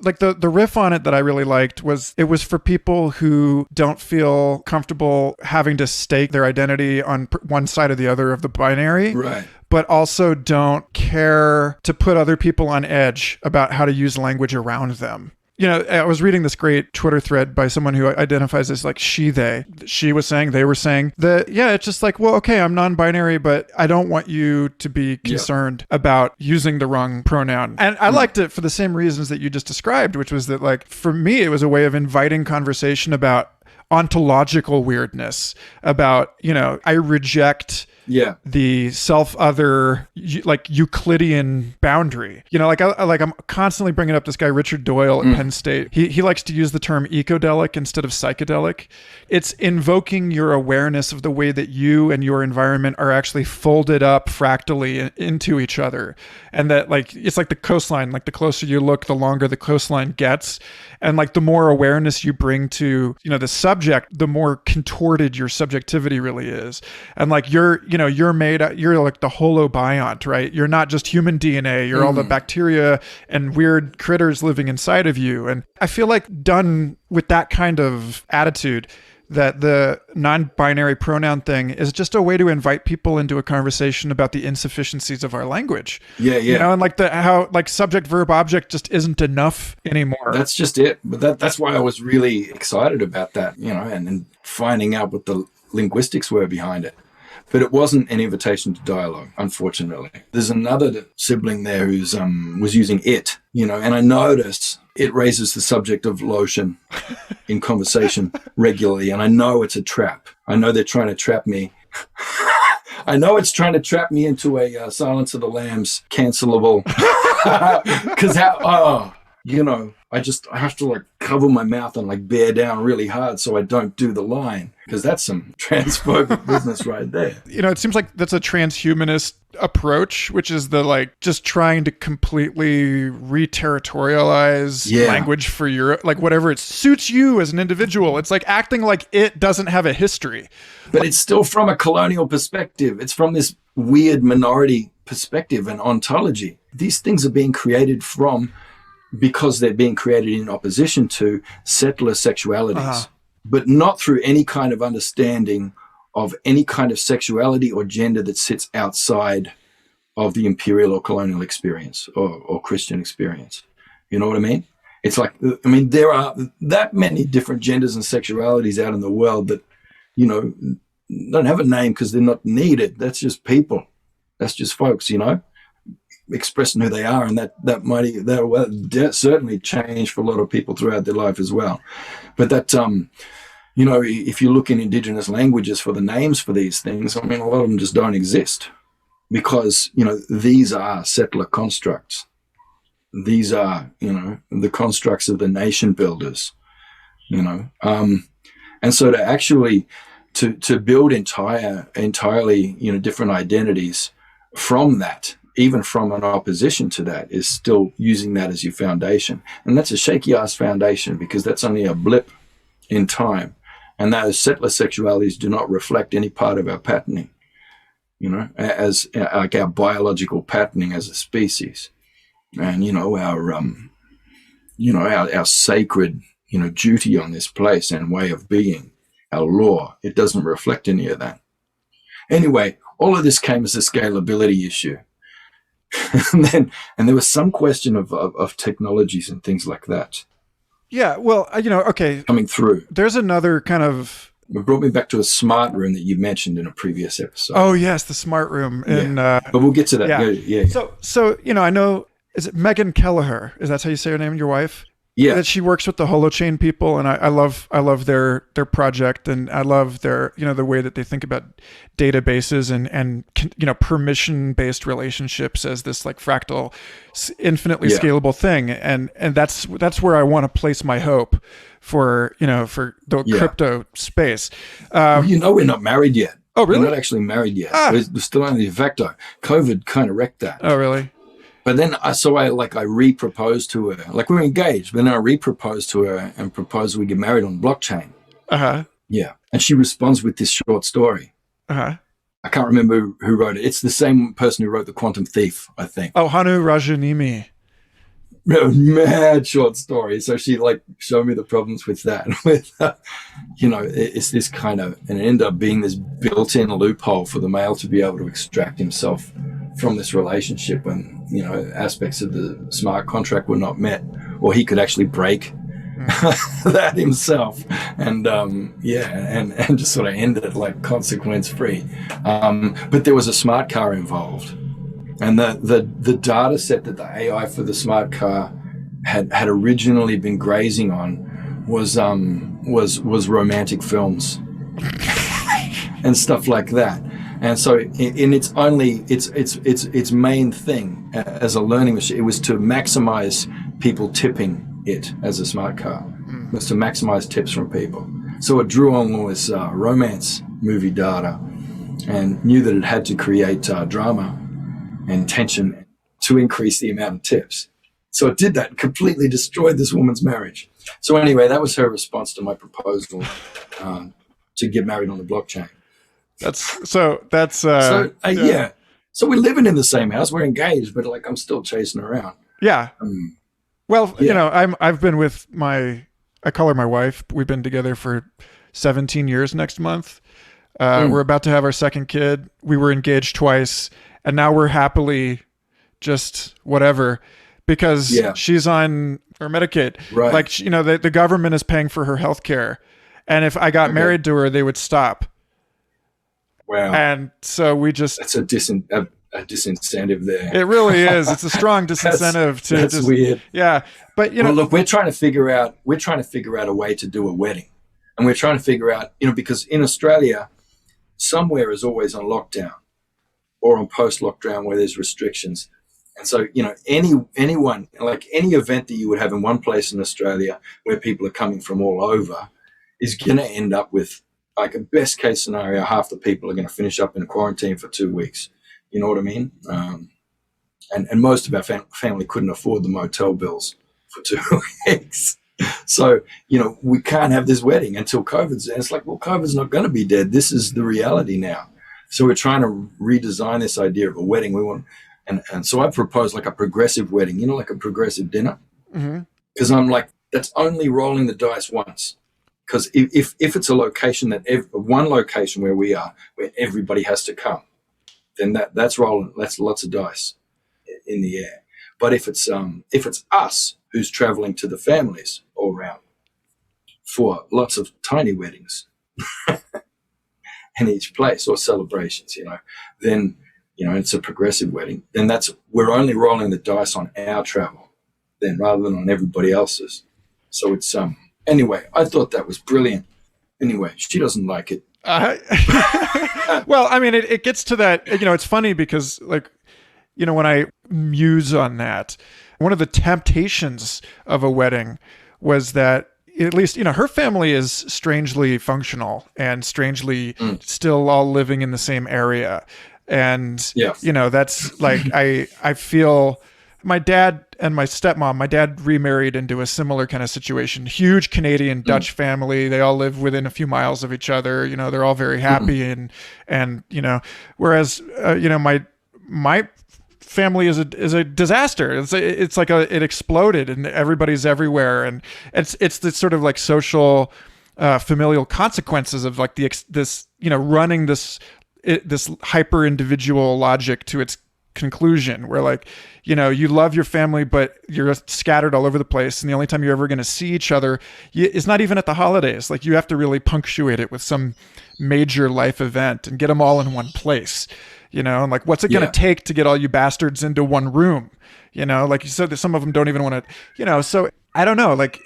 Like the riff on it that I really liked was it was for people who don't feel comfortable having to stake their identity on one side or the other of the binary. Right. But also don't care to put other people on edge about how to use language around them. I was reading this great Twitter thread by someone who identifies as like she, they. She was saying, they were saying that, it's just like, well, okay, I'm non-binary, but I don't want you to be concerned about using the wrong pronoun. And I liked it for the same reasons that you just described, which was that, like, for me, it was a way of inviting conversation about ontological weirdness, about, I reject... the self-other, like Euclidean boundary. I'm constantly bringing up this guy, Richard Doyle at Penn State. He likes to use the term ecodelic instead of psychedelic. It's invoking your awareness of the way that you and your environment are actually folded up fractally into each other. And that, like, it's like the coastline, like the closer you look, the longer the coastline gets. And like the more awareness you bring to, the subject, the more contorted your subjectivity really is. And like you're like the holobiont, right? You're not just human DNA, you're all the bacteria and weird critters living inside of you. And I feel like done with that kind of attitude, that the non-binary pronoun thing is just a way to invite people into a conversation about the insufficiencies of our language. Yeah. You know, and like how like subject, verb, object just isn't enough anymore. That's just it. But that's why I was really excited about that, you know, and finding out what the linguistics were behind it. But it wasn't an invitation to dialogue, unfortunately. There's another sibling there who's was using it, you know, and I noticed it raises the subject of lotion in conversation regularly, and I know it's a trap. I know they're trying to trap me. I know it's trying to trap me into a Silence of the Lambs cancelable. Because you know, I have to like cover my mouth and like bear down really hard so I don't do the line, because that's some transphobic business right there. You know, it seems like that's a transhumanist approach, which is the like just trying to completely re-territorialize language for your, like whatever it suits you as an individual. It's like acting like it doesn't have a history. But it's still from a colonial perspective. It's from this weird minority perspective and ontology. These things are being created because they're being created in opposition to settler sexualities, but not through any kind of understanding of any kind of sexuality or gender that sits outside of the imperial or colonial experience or Christian experience. You know what I mean? It's like, I mean, there are that many different genders and sexualities out in the world that, you know, don't have a name because they're not needed. That's just people. That's just folks, you know, expressing who they are, and that certainly changed for a lot of people throughout their life as well. But that, you know, if you look in Indigenous languages for the names for these things, I mean, a lot of them just don't exist because, you know, these are settler constructs. These are, you know, the constructs of the nation builders, you know. And so to actually to build entirely, you know, different identities from that, even from an opposition to that, is still using that as your foundation. And that's a shaky ass foundation, because that's only a blip in time. And those settler sexualities do not reflect any part of our patterning, you know, as like our biological patterning as a species. And, you know, our sacred, you know, duty on this place and way of being, our law, it doesn't reflect any of that. Anyway, all of this came as a scalability issue. and there was some question of technologies and things like that. Yeah, well, you know, okay. Coming through. There's another kind of... It brought me back to a smart room that you mentioned in a previous episode. Oh, yes, the smart room. Yeah. But we'll get to that. Yeah. So, you know, I know, is it Megan Kelleher? Is that how you say her name, your wife? Yeah. That she works with the Holochain people, and I love their project, and I love their, you know, the way that they think about databases and you know, permission-based relationships as this like fractal, infinitely scalable thing, and that's where I want to place my hope for, you know, for the crypto space. Well, you know, we're not married yet. Oh, really? We're not actually married yet. We're still on the de facto. COVID kind of wrecked that. Oh, really? But then I re-proposed to her. Like, we were engaged, but then I re-proposed to her and proposed we get married on blockchain. Yeah. And she responds with this short story. I can't remember who wrote it. It's the same person who wrote The Quantum Thief, I think. Oh, Hannu Rajaniemi. Mad short story. So she like showed me the problems with that. With you know, it's this kind of, and it ended up being this built-in loophole for the male to be able to extract himself from this relationship when, you know, aspects of the smart contract were not met, or he could actually break that himself, and and just sort of end it like consequence free. But there was a smart car involved. And the data set that the AI for the smart car had originally been grazing on was romantic films and stuff like that. And so in its main thing as a learning machine, it was to maximize people tipping it as a smart car. It was to maximize tips from people. So it drew on all this romance movie data and knew that it had to create drama and tension to increase the amount of tips. So it did that, completely destroyed this woman's marriage. So anyway, that was her response to my proposal to get married on the blockchain. So we're living in the same house, we're engaged, but like I'm still chasing her around. Yeah. You know, I've been with I call her my wife. We've been together for 17 years next month. We're about to have our second kid. We were engaged twice, and now we're happily just whatever, because she's on or Medicaid. Right. Like, the government is paying for her health care. And if I got married to her, they would stop. Wow. And so we just... That's a disincentive there. It really is. It's a strong disincentive to that's just... weird. Yeah. But, well, look, we're trying to figure out a way to do a wedding. And we're trying to figure out, because in Australia, somewhere is always on lockdown or on post-lockdown where there's restrictions. And so, anyone, like any event that you would have in one place in Australia where people are coming from all over is going to end up with, like, a best case scenario, half the people are going to finish up in quarantine for 2 weeks. You know what I mean? And most of our family couldn't afford the motel bills for 2 weeks. So, we can't have this wedding until COVID's. And it's like, well, COVID's not going to be dead. This is the reality now. So we're trying to redesign this idea of a wedding. We want, and so I proposed like a progressive wedding, like a progressive dinner. Because I'm like, that's only rolling the dice once. Because if it's a location one location where we are, where everybody has to come, then that's rolling. That's lots of dice in the air. But if it's us who's traveling to the families all around for lots of tiny weddings in each place or celebrations, then it's a progressive wedding. Then we're only rolling the dice on our travel, then rather than on everybody else's. So it's anyway. I thought that was brilliant. Anyway, she doesn't like it. Well, I mean, it gets to that. It's funny because, like, when I muse on that, one of the temptations of a wedding was that, at least, her family is strangely functional and strangely still all living in the same area. And, that's like, I feel my dad and my stepmom, my dad remarried into a similar kind of situation, huge Canadian Dutch family. They all live within a few miles of each other. They're all very happy. And, whereas, my family is a disaster. It's like it exploded and everybody's everywhere. And it's the sort of like social, familial consequences of like this running this hyper individual logic to its conclusion, where, like, you love your family, but you're scattered all over the place. And the only time you're ever going to see each other is not even at the holidays. Like, you have to really punctuate it with some major life event and get them all in one place. And like, what's it going to take to get all you bastards into one room? Like you said, that some of them don't even want to, so I don't know. Like,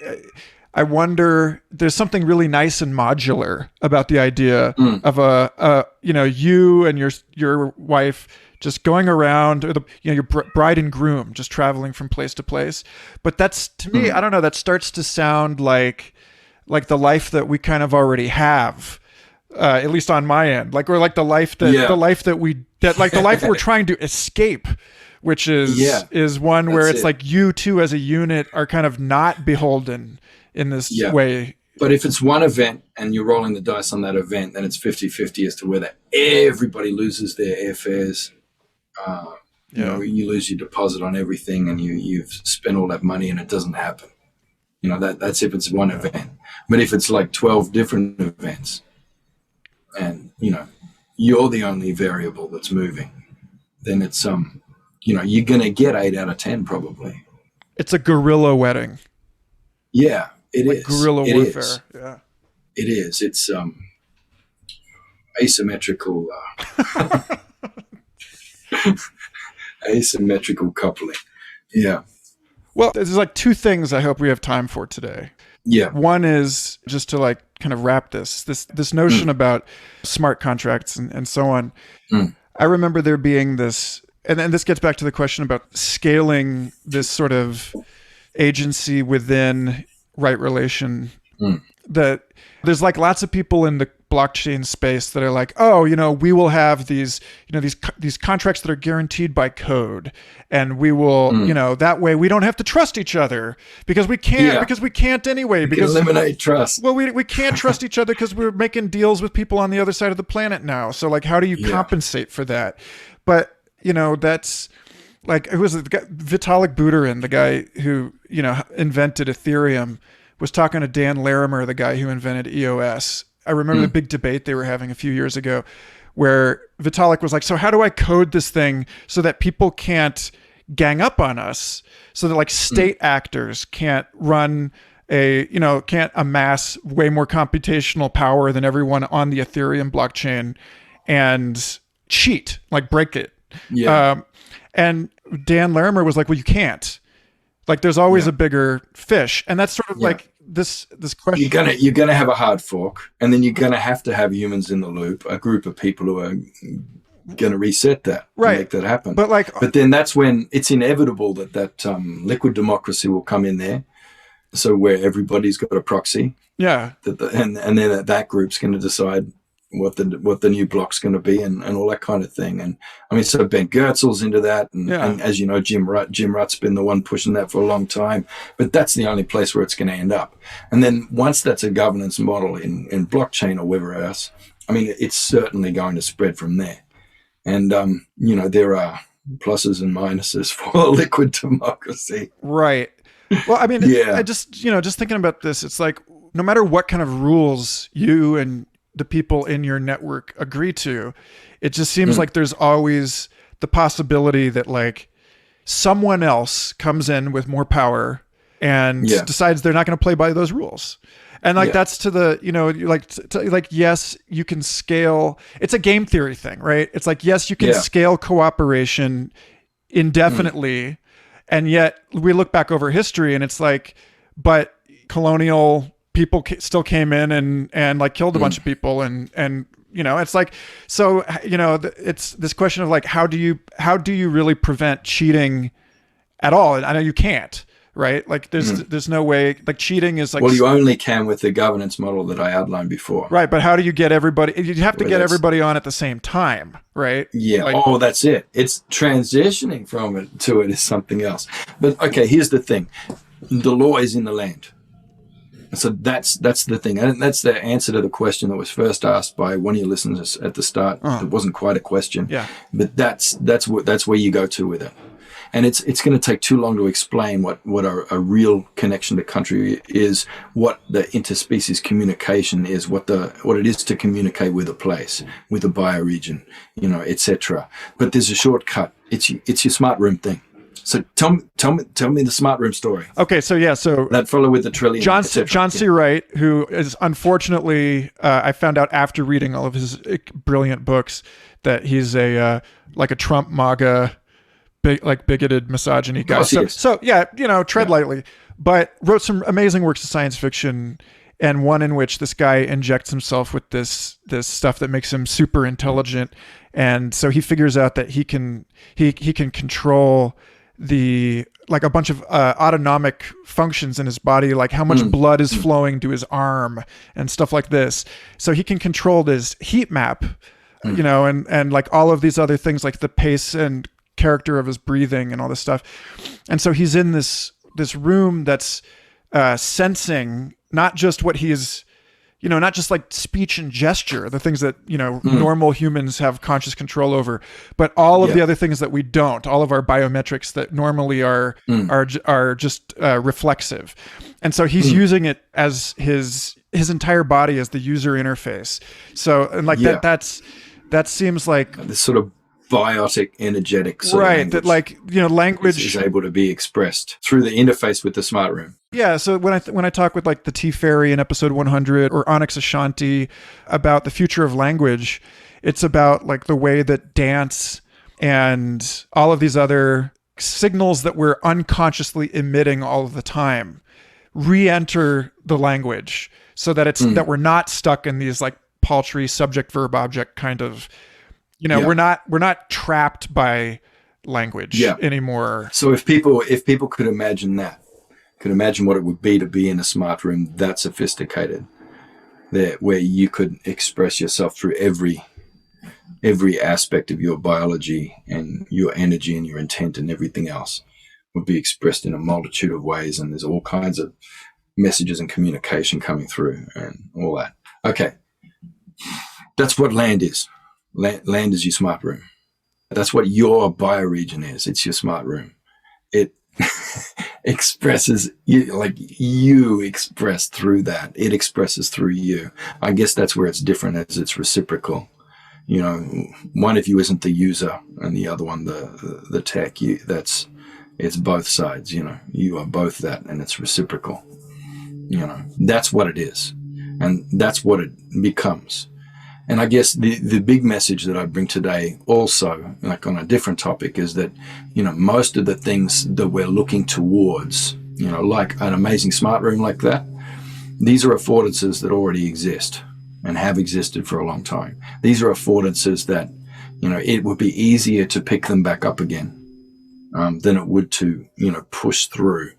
I wonder, there's something really nice and modular about the idea of you and your wife just going around, or your bride and groom just traveling from place to place. But that's, to me, I don't know, that starts to sound like the life that we kind of already have. At least on my end, like, or like the life that the life we're trying to escape, which is one where it's like you two as a unit are kind of not beholden in this way. But if it's one event and you're rolling the dice on that event, then it's 50-50 as to whether everybody loses their airfares. You lose your deposit on everything, and you've spent all that money and it doesn't happen. That's if it's one event. But if it's like 12 different events, and you're the only variable that's moving, then it's you're gonna get 8 out of 10 probably. It's a guerrilla wedding. Yeah, it like is guerrilla warfare. Yeah, it is. It's asymmetrical asymmetrical coupling. Yeah. Well, there's like two things I hope we have time for today. Yeah. One is just to like kind of wrap this notion about smart contracts and so on. I remember there being this, and then this gets back to the question about scaling this sort of agency within right relation, that there's like lots of people in the blockchain space that are like, oh, we will have these contracts that are guaranteed by code, and we will, that way we don't have to trust each other because we can't anyway. Because eliminate trust. Well, we can't trust each other because we're making deals with people on the other side of the planet now. So like, how do you compensate for that? But that's like, who was it? Vitalik Buterin, the guy who invented Ethereum, was talking to Dan Larimer, the guy who invented EOS. I remember the big debate they were having a few years ago where Vitalik was like, so how do I code this thing so that people can't gang up on us, so that like state actors can't can't amass way more computational power than everyone on the Ethereum blockchain and cheat, like break it. Yeah. And Dan Larimer was like, well, you can't. Like, there's always a bigger fish. And that's sort of like this question. You're gonna have a hard fork, and then you're gonna have to have humans in the loop, a group of people who are gonna reset that, right, make that happen. But then that's when it's inevitable that liquid democracy will come in there. So where everybody's got a proxy. Yeah. And then that group's going to decide what the new block's going to be and all that kind of thing. And I mean, so Ben Goertzel's into that. And as you know, Jim Rutt's been the one pushing that for a long time. But that's the only place where it's going to end up. And then once that's a governance model in blockchain or wherever else, I mean, it's certainly going to spread from there. And, there are pluses and minuses for liquid democracy. Right. Well, I mean, I just thinking about this, it's like, no matter what kind of rules you and the people in your network agree to, it just seems like there's always the possibility that like someone else comes in with more power and decides they're not going to play by those rules. And like, that's to the, yes, you can scale. It's a game theory thing, right? It's like, yes, you can scale cooperation indefinitely. And yet we look back over history and it's like, but colonial people still came in and like killed a bunch of people. And, it's like, so, it's this question of like, how do you really prevent cheating at all? And I know you can't, right? Like there's no way, like cheating is like, well, you only can with the governance model that I outlined before. Right. But how do you get everybody, you have to get everybody on at the same time, right? Yeah. Like, that's it. It's transitioning from it to it is something else. But okay, here's the thing. The law is in the land. So that's the thing. And that's the answer to the question that was first asked by one of your listeners at the start. It wasn't quite a question. Yeah. But that's where you go to with it. And it's going to take too long to explain what a real connection to country is, what the interspecies communication is, what it is to communicate with a place, with a bioregion, etc. But there's a shortcut. It's your smart room thing. So tell me the smart room story. Okay, so that fellow with the trillion, John C. Wright, who is unfortunately, I found out after reading all of his brilliant books that he's a Trump MAGA. Bigoted misogyny guy. Tread lightly, but wrote some amazing works of science fiction, and one in which this guy injects himself with this stuff that makes him super intelligent, and so he figures out that he can control a bunch of autonomic functions in his body, like how much blood is flowing to his arm and stuff like this. So he can control this heat map, and like all of these other things, like the pace and character of his breathing and all this stuff. And so he's in this room that's sensing not just what he is, not just like speech and gesture, the things that, normal humans have conscious control over, but all of the other things that we don't, all of our biometrics that normally are just reflexive. And so he's using it as his entire body as the user interface. So, and like that seems like this sort of biotic, energetic sort of language. That like, language is able to be expressed through the interface with the smart room. Yeah. So when I talk with like the Tea Fairy in episode 100 or Onyx Ashanti about the future of language, it's about like the way that dance and all of these other signals that we're unconsciously emitting all of the time re-enter the language so that it's that we're not stuck in these like paltry subject verb object kind of, we're not trapped by language anymore. So if people could imagine what it would be to be in a smart room that sophisticated, where you could express yourself through every aspect of your biology and your energy and your intent and everything else would be expressed in a multitude of ways, and there's all kinds of messages and communication coming through and all that. Okay. That's what land is. Land is your smart room. That's what your bioregion is. It's your smart room. expresses you, like you express through that. It expresses through you. I guess that's where it's different, as it's reciprocal. You know, one of you isn't the user and the other one the tech. It's both sides. You know, you are both that, and it's reciprocal. You know, that's what it is, and that's what it becomes. And I guess the big message that I bring today also, like on a different topic, is that, you know, most of the things that we're looking towards, you know, like an amazing smart room like that, these are affordances that already exist and have existed for a long time. These are affordances that, you know, it would be easier to pick them back up again than it would to, you know, push through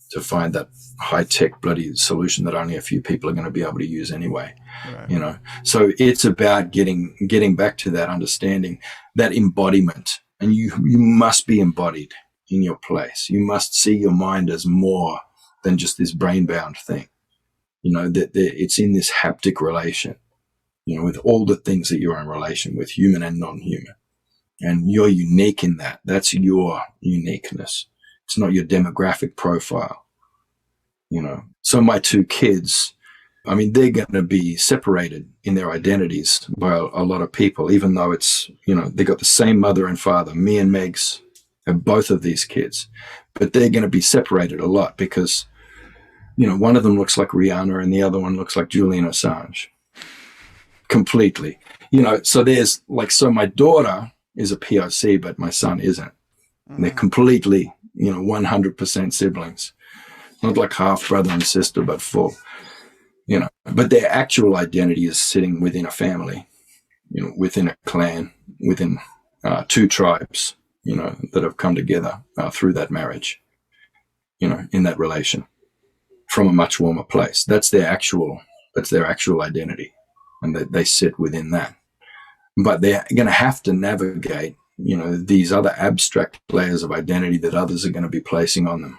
to find that high-tech bloody solution that only a few people are going to be able to use anyway. Right. You know, so it's about getting back to that understanding, that embodiment, and you must be embodied in your place. You must see your mind as more than just this brain-bound thing. You know, that it's in this haptic relation, you know, with all the things that you're in relation with, human and non-human, and you're unique in that. That's your uniqueness. It's not your demographic profile. You know, so my two kids, I mean, they're going to be separated in their identities by a lot of people, even though it's, you know, they got the same mother and father. Me and Megs have both of these kids, but they're going to be separated a lot because, you know, one of them looks like Rihanna and the other one looks like Julian Assange. Completely. You know, so there's like, so my daughter is a POC, but my son isn't. And they're completely, you know, 100% siblings. Not like half brother and sister, but full. You know, but their actual identity is sitting within a family, you know, within a clan, within two tribes, you know, that have come together through that marriage, you know, in that relation from a much warmer place. That's their actual identity, and they sit within that. But they're going to have to navigate, you know, these other abstract layers of identity that others are going to be placing on them.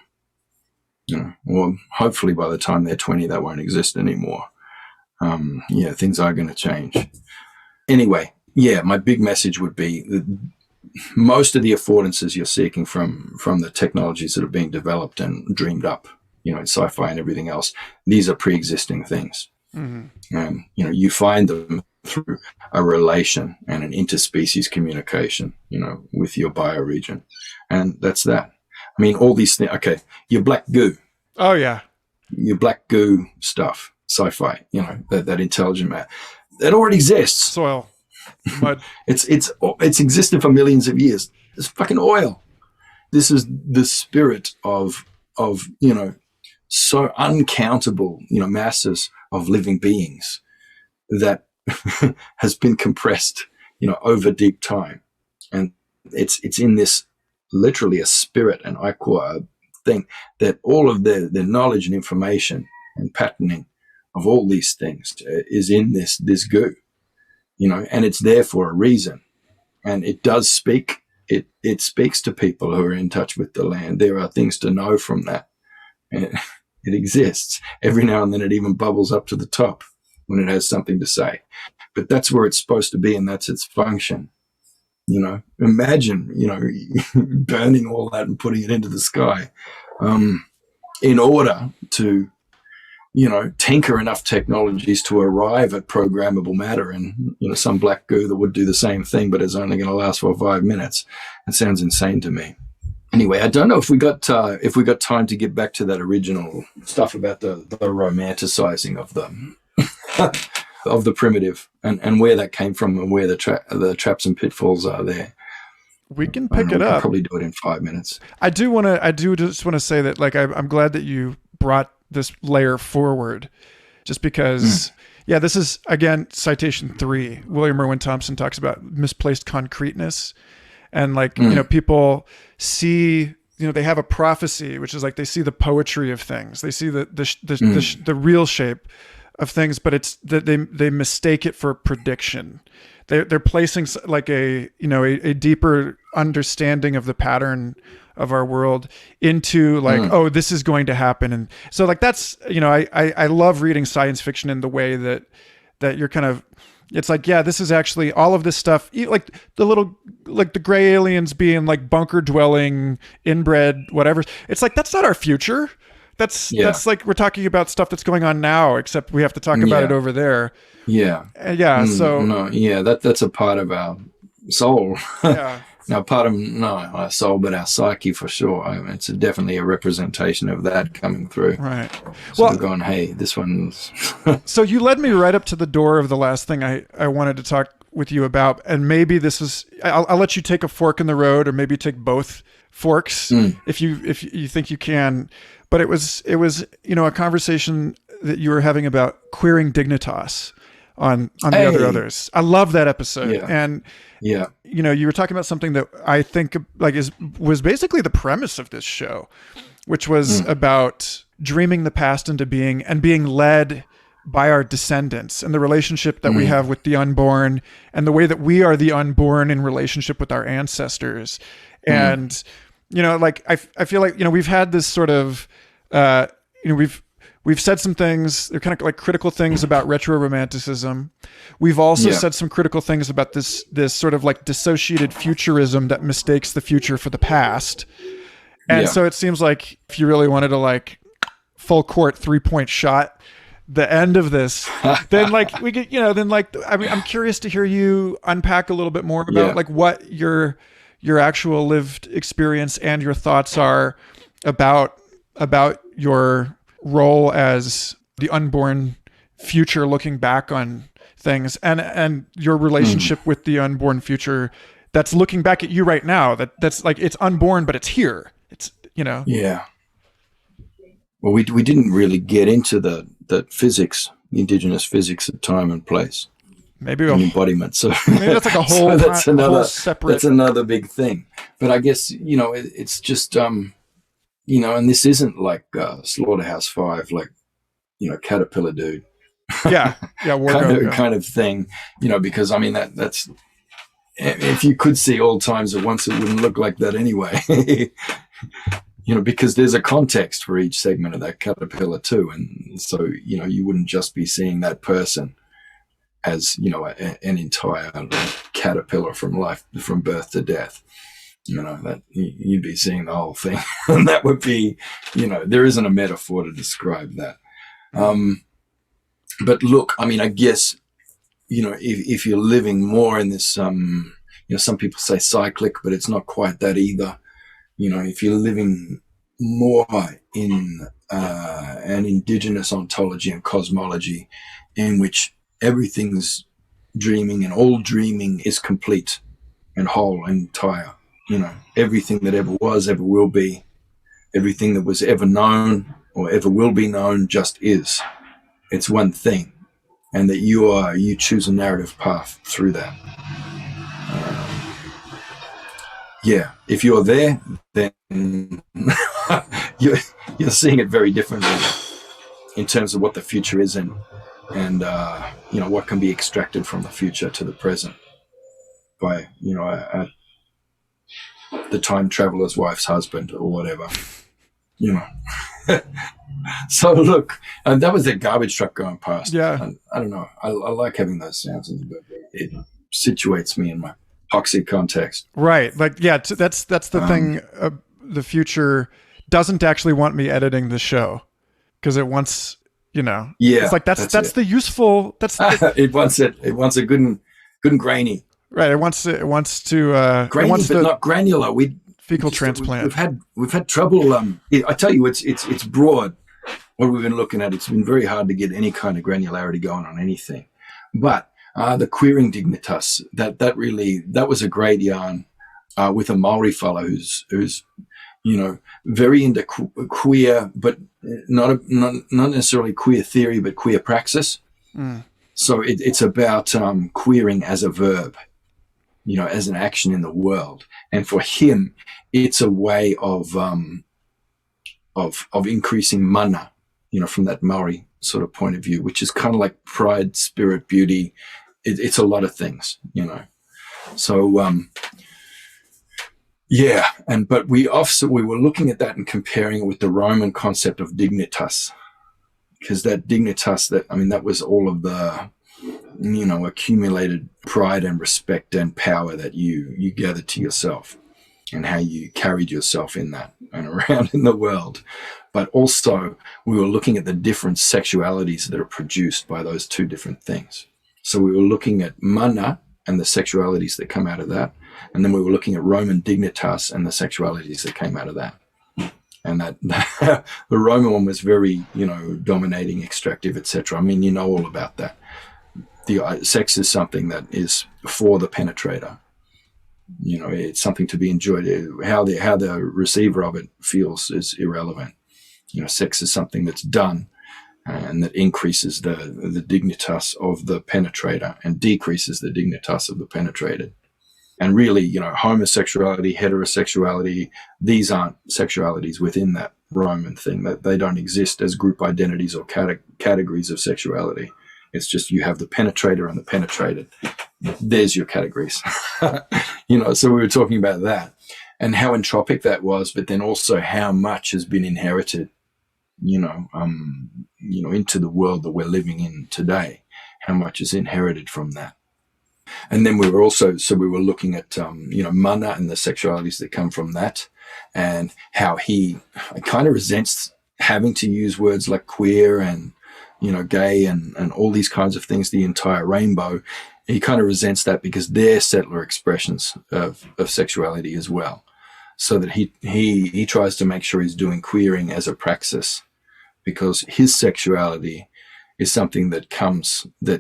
You know, well, hopefully by the time they're 20, that won't exist anymore. Yeah, things are going to change. Anyway, yeah, my big message would be that most of the affordances you're seeking from the technologies that are being developed and dreamed up, you know, in sci-fi and everything else, these are pre-existing things. Mm-hmm. And, you know, you find them through a relation and an interspecies communication, you know, with your bioregion. And that's that. I mean, all these things, okay, your black goo. Oh, yeah. Your black goo stuff, sci-fi, you know, that intelligent matter. That already exists. Soil, mud. It's existed for millions of years. It's fucking oil. This is the spirit of, you know, so uncountable, you know, masses of living beings that has been compressed, you know, over deep time. And it's in this, literally a spirit, an ichor thing, that all of the knowledge and information and patterning of all these things is in this goo, you know, and it's there for a reason. And it does speak. It speaks to people who are in touch with the land. There are things to know from that. And it exists. Every now and then it even bubbles up to the top when it has something to say. But that's where it's supposed to be, and that's its function. You know, imagine, you know, burning all that and putting it into the sky in order to, you know, tinker enough technologies to arrive at programmable matter and, you know, some black goo that would do the same thing, but is only going to last for 5 minutes. It sounds insane to me. Anyway, I don't know if we got time to get back to that original stuff about the romanticizing of the of the primitive and where that came from and where the traps and pitfalls are there. We can pick it up. We can probably do it in 5 minutes. I just want to say that, like, I'm glad that you brought this layer forward, just because, yeah, this is, again, citation 3. William Irwin Thompson talks about misplaced concreteness. And, like, you know, people see, you know, they have a prophecy, which is like they see the poetry of things. They see the real shape of things, but it's that they mistake it for prediction. They're placing like a deeper understanding of the pattern of our world into like, oh, this is going to happen. And so, like, that's, you know, I love reading science fiction in the way that you're kind of it's like, yeah, this is actually all of this stuff, like the gray aliens being like bunker dwelling, inbred, whatever. It's like, that's not our future. That's like, we're talking about stuff that's going on now, except we have to talk about it over there. Yeah. That's a part of our soul. Yeah. Now, part of our soul, but our psyche for sure. I mean, it's definitely a representation of that coming through. Right. So well, going, hey, this one's. So you led me right up to the door of the last thing I wanted to talk with you about, and maybe this is. I'll let you take a fork in the road, or maybe take both forks if you think you can. But it was a conversation that you were having about queering dignitas on the other others. I love that episode. Yeah. And you were talking about something that I think like was basically the premise of this show, which was about dreaming the past into being and being led by our descendants, and the relationship that we have with the unborn, and the way that we are the unborn in relationship with our ancestors. And like I feel like we've had this sort of we've said some things, they're kind of like critical things about retro romanticism. We've also said some critical things about this sort of like dissociated futurism that mistakes the future for the past. And so it seems like if you really wanted to like full court 3-point shot the end of this, then like we get, then like, I mean, I'm curious to hear you unpack a little bit more about like what your actual lived experience and your thoughts are about your role as the unborn future looking back on things, and your relationship with the unborn future that's looking back at you right now, that's like, it's unborn, but it's here. It's, Yeah. Well, we didn't really get into the physics, the indigenous physics of time and place. Maybe embodiment. So maybe that's like a whole, so that's whole separate. That's another big thing. But I guess it's just and this isn't like Slaughterhouse-5, like Caterpillar dude. kind of thing. Because I mean that's, if you could see all times at once, it wouldn't look like that anyway. Because there's a context for each segment of that caterpillar too, and so you wouldn't just be seeing that person as an entire caterpillar from birth to death. That you'd be seeing the whole thing, and that would be, there isn't a metaphor to describe that. But look, I mean, I guess if you're living more in this, some people say cyclic, but it's not quite that either. If you're living more in an indigenous ontology and cosmology in which everything's dreaming and all dreaming is complete and whole and entire, everything that ever was, ever will be, everything that was ever known or ever will be known just is. It's one thing, and that you choose a narrative path through that. If you're there, then you're seeing it very differently in terms of what the future is and what can be extracted from the future to the present by the time traveler's wife's husband or whatever. So look, and that was the garbage truck going past. And I don't know. I like having those sounds in the background. It situates me in my Hoxie context. Right. Like, that's the thing. The future doesn't actually want me editing the show because it wants, it's like, that's the useful, that's the, it wants a good and grainy. Right. It wants to grainy, but not granular. Fecal transplant. We've had trouble. I tell you, it's broad. What we've been looking at, it's been very hard to get any kind of granularity going on anything. But the queering dignitas, that was a great yarn with a Maori fellow who's very into queer, but not necessarily queer theory, but queer praxis. So it's about queering as a verb, as an action in the world. And for him, it's a way of increasing mana, from that Maori sort of point of view, which is kind of like pride, spirit, beauty. It's a lot of things, So, but we were looking at that and comparing it with the Roman concept of dignitas, because that dignitas, that was all of the accumulated pride and respect and power that you gathered to yourself, and how you carried yourself in that and around in the world. But also we were looking at the different sexualities that are produced by those two different things. So we were looking at mana and the sexualities that come out of that. And then we were looking at Roman dignitas and the sexualities that came out of that. And that the Roman one was very, dominating, extractive, etc. I mean, you know all about that. The sex is something that is for the penetrator. It's something to be enjoyed. How the receiver of it feels is irrelevant. Sex is something that's done and that increases the dignitas of the penetrator and decreases the dignitas of the penetrated. And really, homosexuality, heterosexuality, these aren't sexualities within that Roman thing. That they don't exist as group identities or categories of sexuality. It's just you have the penetrator and the penetrated. There's your categories. So we were talking about that and how entropic that was, but then also how much has been inherited, into the world that we're living in today. How much is inherited from that. And then we were looking at, mana and the sexualities that come from that, and how he kind of resents having to use words like queer and, gay and all these kinds of things, the entire rainbow. He kind of resents that because they're settler expressions of sexuality as well. So that he tries to make sure he's doing queering as a praxis, because his sexuality is something that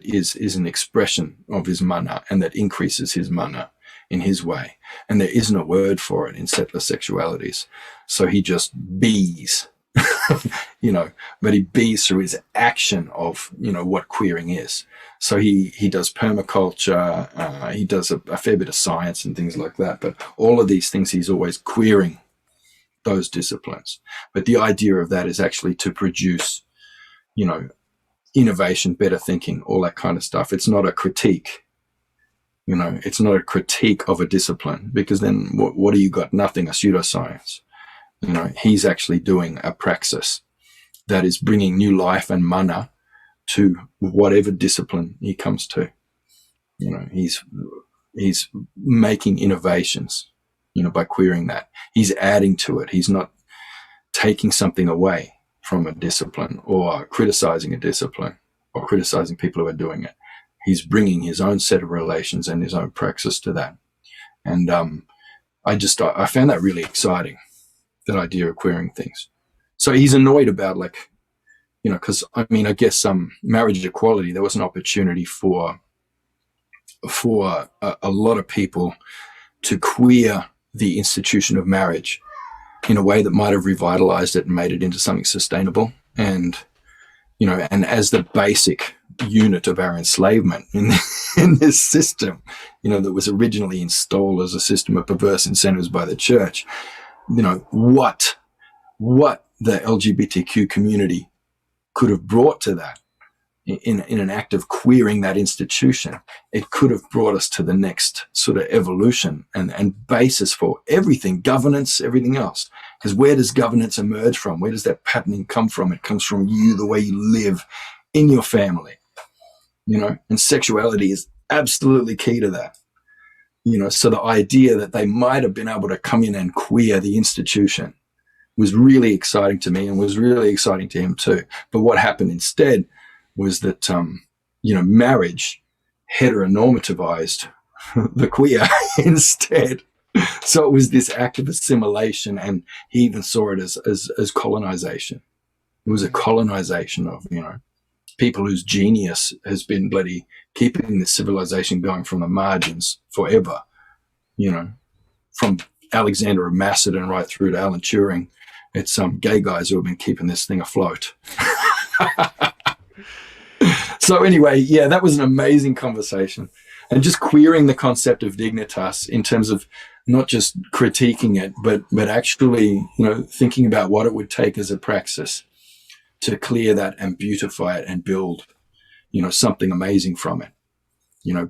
is an expression of his mana and that increases his mana in his way. And there isn't a word for it in settler sexualities. So he just bees, but he bees through his action of, what queering is. So he does permaculture, he does a fair bit of science and things like that. But all of these things, he's always queering those disciplines. But the idea of that is actually to produce, innovation, better thinking, all that kind of stuff. It's not a critique. It's not a critique of a discipline, because then what do you got? Nothing, a pseudoscience. He's actually doing a praxis that is bringing new life and mana to whatever discipline he comes to. He's making innovations, by queering that. He's adding to it. He's not taking something away from a discipline or criticizing a discipline or criticizing people who are doing it. He's bringing his own set of relations and his own praxis to that. And I found that really exciting, that idea of queering things. So he's annoyed about because I guess marriage equality, there was an opportunity for a lot of people to queer the institution of marriage in a way that might have revitalized it and made it into something sustainable. And, and as the basic unit of our enslavement in this system, that was originally installed as a system of perverse incentives by the church, what the LGBTQ community could have brought to that in an act of queering that institution, it could have brought us to the next sort of evolution and basis for everything, governance, everything else. Because where does governance emerge from? Where does that patterning come from? It comes from you, the way you live in your family, and sexuality is absolutely key to that. So the idea that they might have been able to come in and queer the institution was really exciting to me and was really exciting to him too. But what happened instead was that, marriage heteronormativized the queer instead. So it was this act of assimilation, and he even saw it as colonization. It was a colonization of, people whose genius has been bloody keeping this civilization going from the margins forever, from Alexander of Macedon right through to Alan Turing. It's some gay guys who have been keeping this thing afloat. So anyway, yeah, that was an amazing conversation. And just queering the concept of dignitas in terms of not just critiquing it, but actually, thinking about what it would take as a praxis to clear that and beautify it and build, something amazing from it.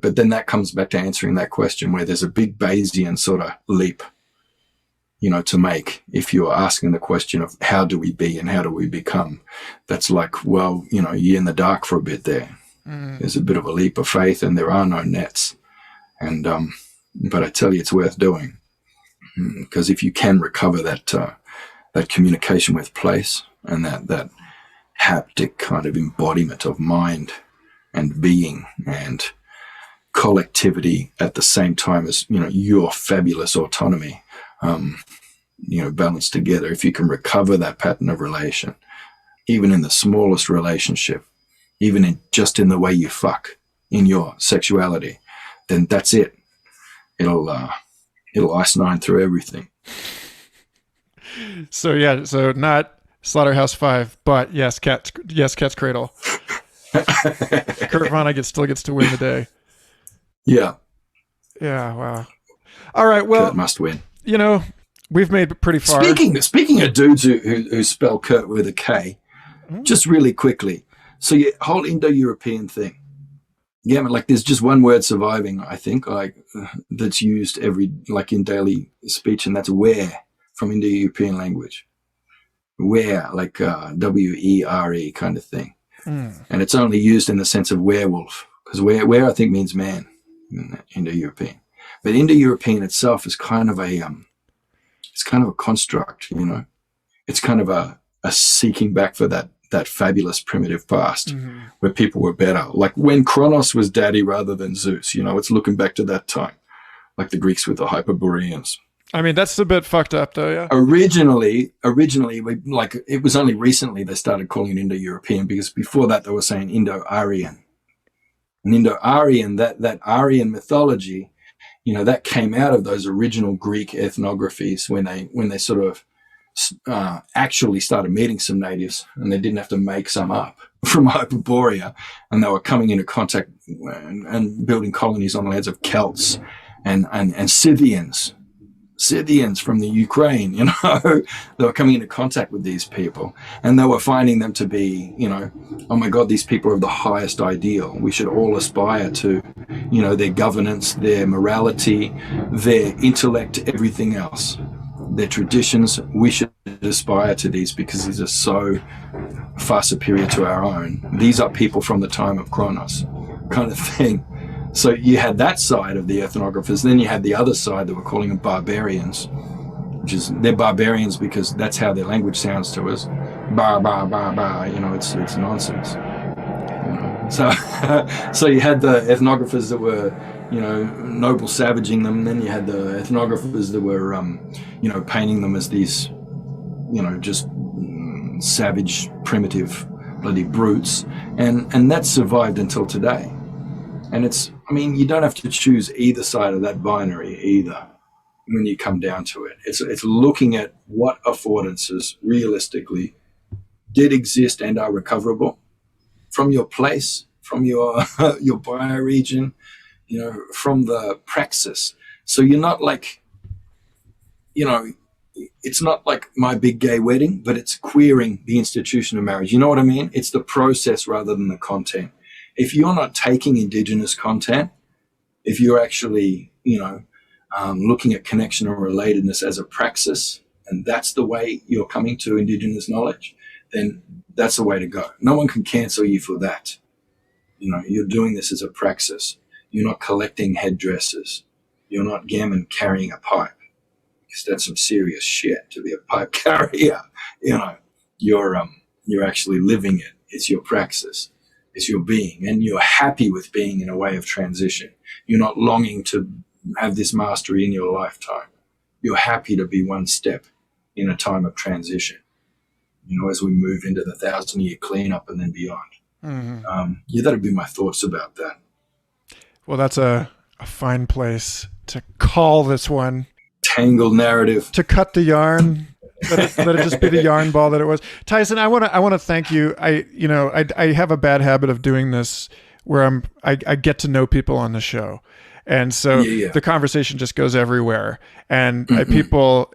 But then that comes back to answering that question where there's a big Bayesian sort of leap, to make if you're asking the question of how do we be and how do we become. That's like, well, you're in the dark for a bit there. There's a bit of a leap of faith, and there are no nets. And but I tell you, it's worth doing, because if you can recover that communication with place and that haptic kind of embodiment of mind and being and collectivity at the same time as, your fabulous autonomy, balanced together. If you can recover that pattern of relation, even in the smallest relationship, even in the way you fuck in your sexuality, then that's it. It'll ice nine through everything. So not Slaughterhouse-5, but yes, Cat's Cradle. Kurt Vonnegut still gets to win the day. Yeah. Yeah. Wow. All right. Well, Kurt must win. We've made it pretty far. Speaking of dudes who spell Kurt with a K, just really quickly. So your whole Indo-European thing. Yeah, like there's just one word surviving, I think, that's used in daily speech, and that's where, from Indo-European language. Where, like W-E-I kind of thing. And it's only used in the sense of werewolf, because where I think means man in Indo-European. But Indo-European itself is kind of a construct, It's kind of a seeking back for that fabulous primitive past where people were better. Like when Kronos was daddy rather than Zeus, it's looking back to that time, like the Greeks with the Hyperboreans. I mean, that's a bit fucked up though, yeah? Originally, it was only recently they started calling it Indo-European, because before that they were saying Indo-Aryan. And Indo-Aryan, that Aryan mythology, that came out of those original Greek ethnographies when they sort of actually started meeting some natives, and they didn't have to make some up from Hyperborea, and they were coming into contact and building colonies on the lands of Celts and Scythians from the Ukraine, they were coming into contact with these people, and they were finding them to be, oh my God, these people are of the highest ideal. We should all aspire to, their governance, their morality, their intellect, everything else, their traditions. We should aspire to these because these are so far superior to our own. These are people from the time of Kronos, kind of thing. So you had that side of the ethnographers. Then you had the other side that were calling them barbarians, which is, they're barbarians because that's how their language sounds to us. Bar, bar, bar, bar, it's nonsense. So you had the ethnographers that were, noble savaging them. Then you had the ethnographers that were, painting them as these, just savage, primitive, bloody brutes. And that survived until today. And you don't have to choose either side of that binary either when you come down to it. It's looking at what affordances realistically did exist and are recoverable from your place, from your your bioregion, from the praxis. So you're not like, it's not like My Big Gay Wedding, but it's queering the institution of marriage. You know what I mean? It's the process rather than the content. If you're not taking Indigenous content, if you're actually, looking at connection or relatedness as a praxis, and that's the way you're coming to Indigenous knowledge, then that's the way to go. No one can cancel you for that. You're doing this as a praxis. You're not collecting headdresses. You're not gammon carrying a pipe, because that's some serious shit to be a pipe carrier. You're actually living it. It's your praxis. It's your being, and you're happy with being in a way of transition. You're not longing to have this mastery in your lifetime. You're happy to be one step in a time of transition, as we move into the 1,000-year cleanup and then beyond. That'd be my thoughts about that. Well, that's a fine place to call this one. Tangled narrative. To cut the yarn. Let it just be the yarn ball that it was. Tyson, I want to thank you. I have a bad habit of doing this where I get to know people on the show. And so the conversation just goes everywhere. And people,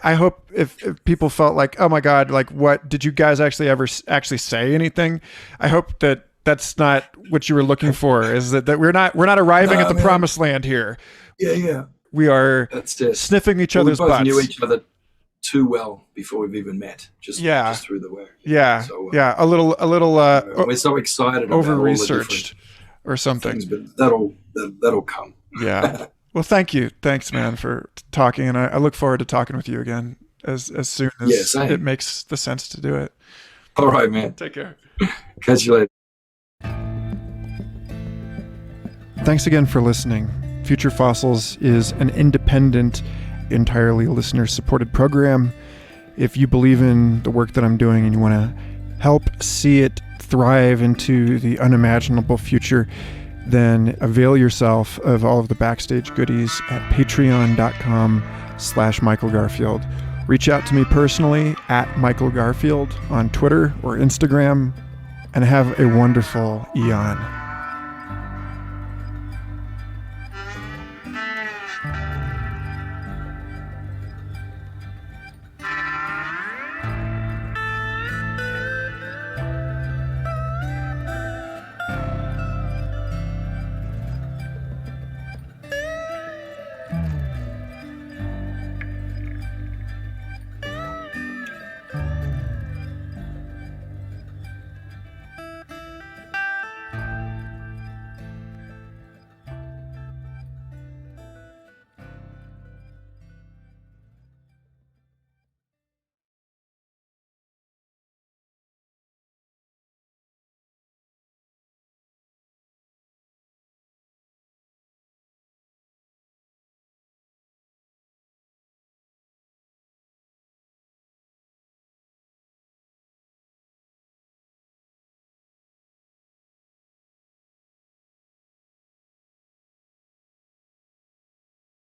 I hope if people felt like, oh my God, like what, did you guys actually say anything? I hope that that's not what you were looking for, is that we're not arriving at the promised land here. Yeah. We are sniffing each other's butts. We both knew each other too well before we've even met, just through the work. Yeah. So, a little. We're so excited over about researched or something. Things, but that'll come. Yeah. Well, thank you. Thanks, man, for talking. And I look forward to talking with you again as soon as it makes the sense to do it. All right, man. Take care. Catch you later. Thanks again for listening. Future Fossils is an independent, entirely listener-supported program. If you believe in the work that I'm doing and you want to help see it thrive into the unimaginable future, then avail yourself of all of the backstage goodies at patreon.com/Michael Garfield. Reach out to me personally at Michael Garfield on Twitter or Instagram, and have a wonderful eon.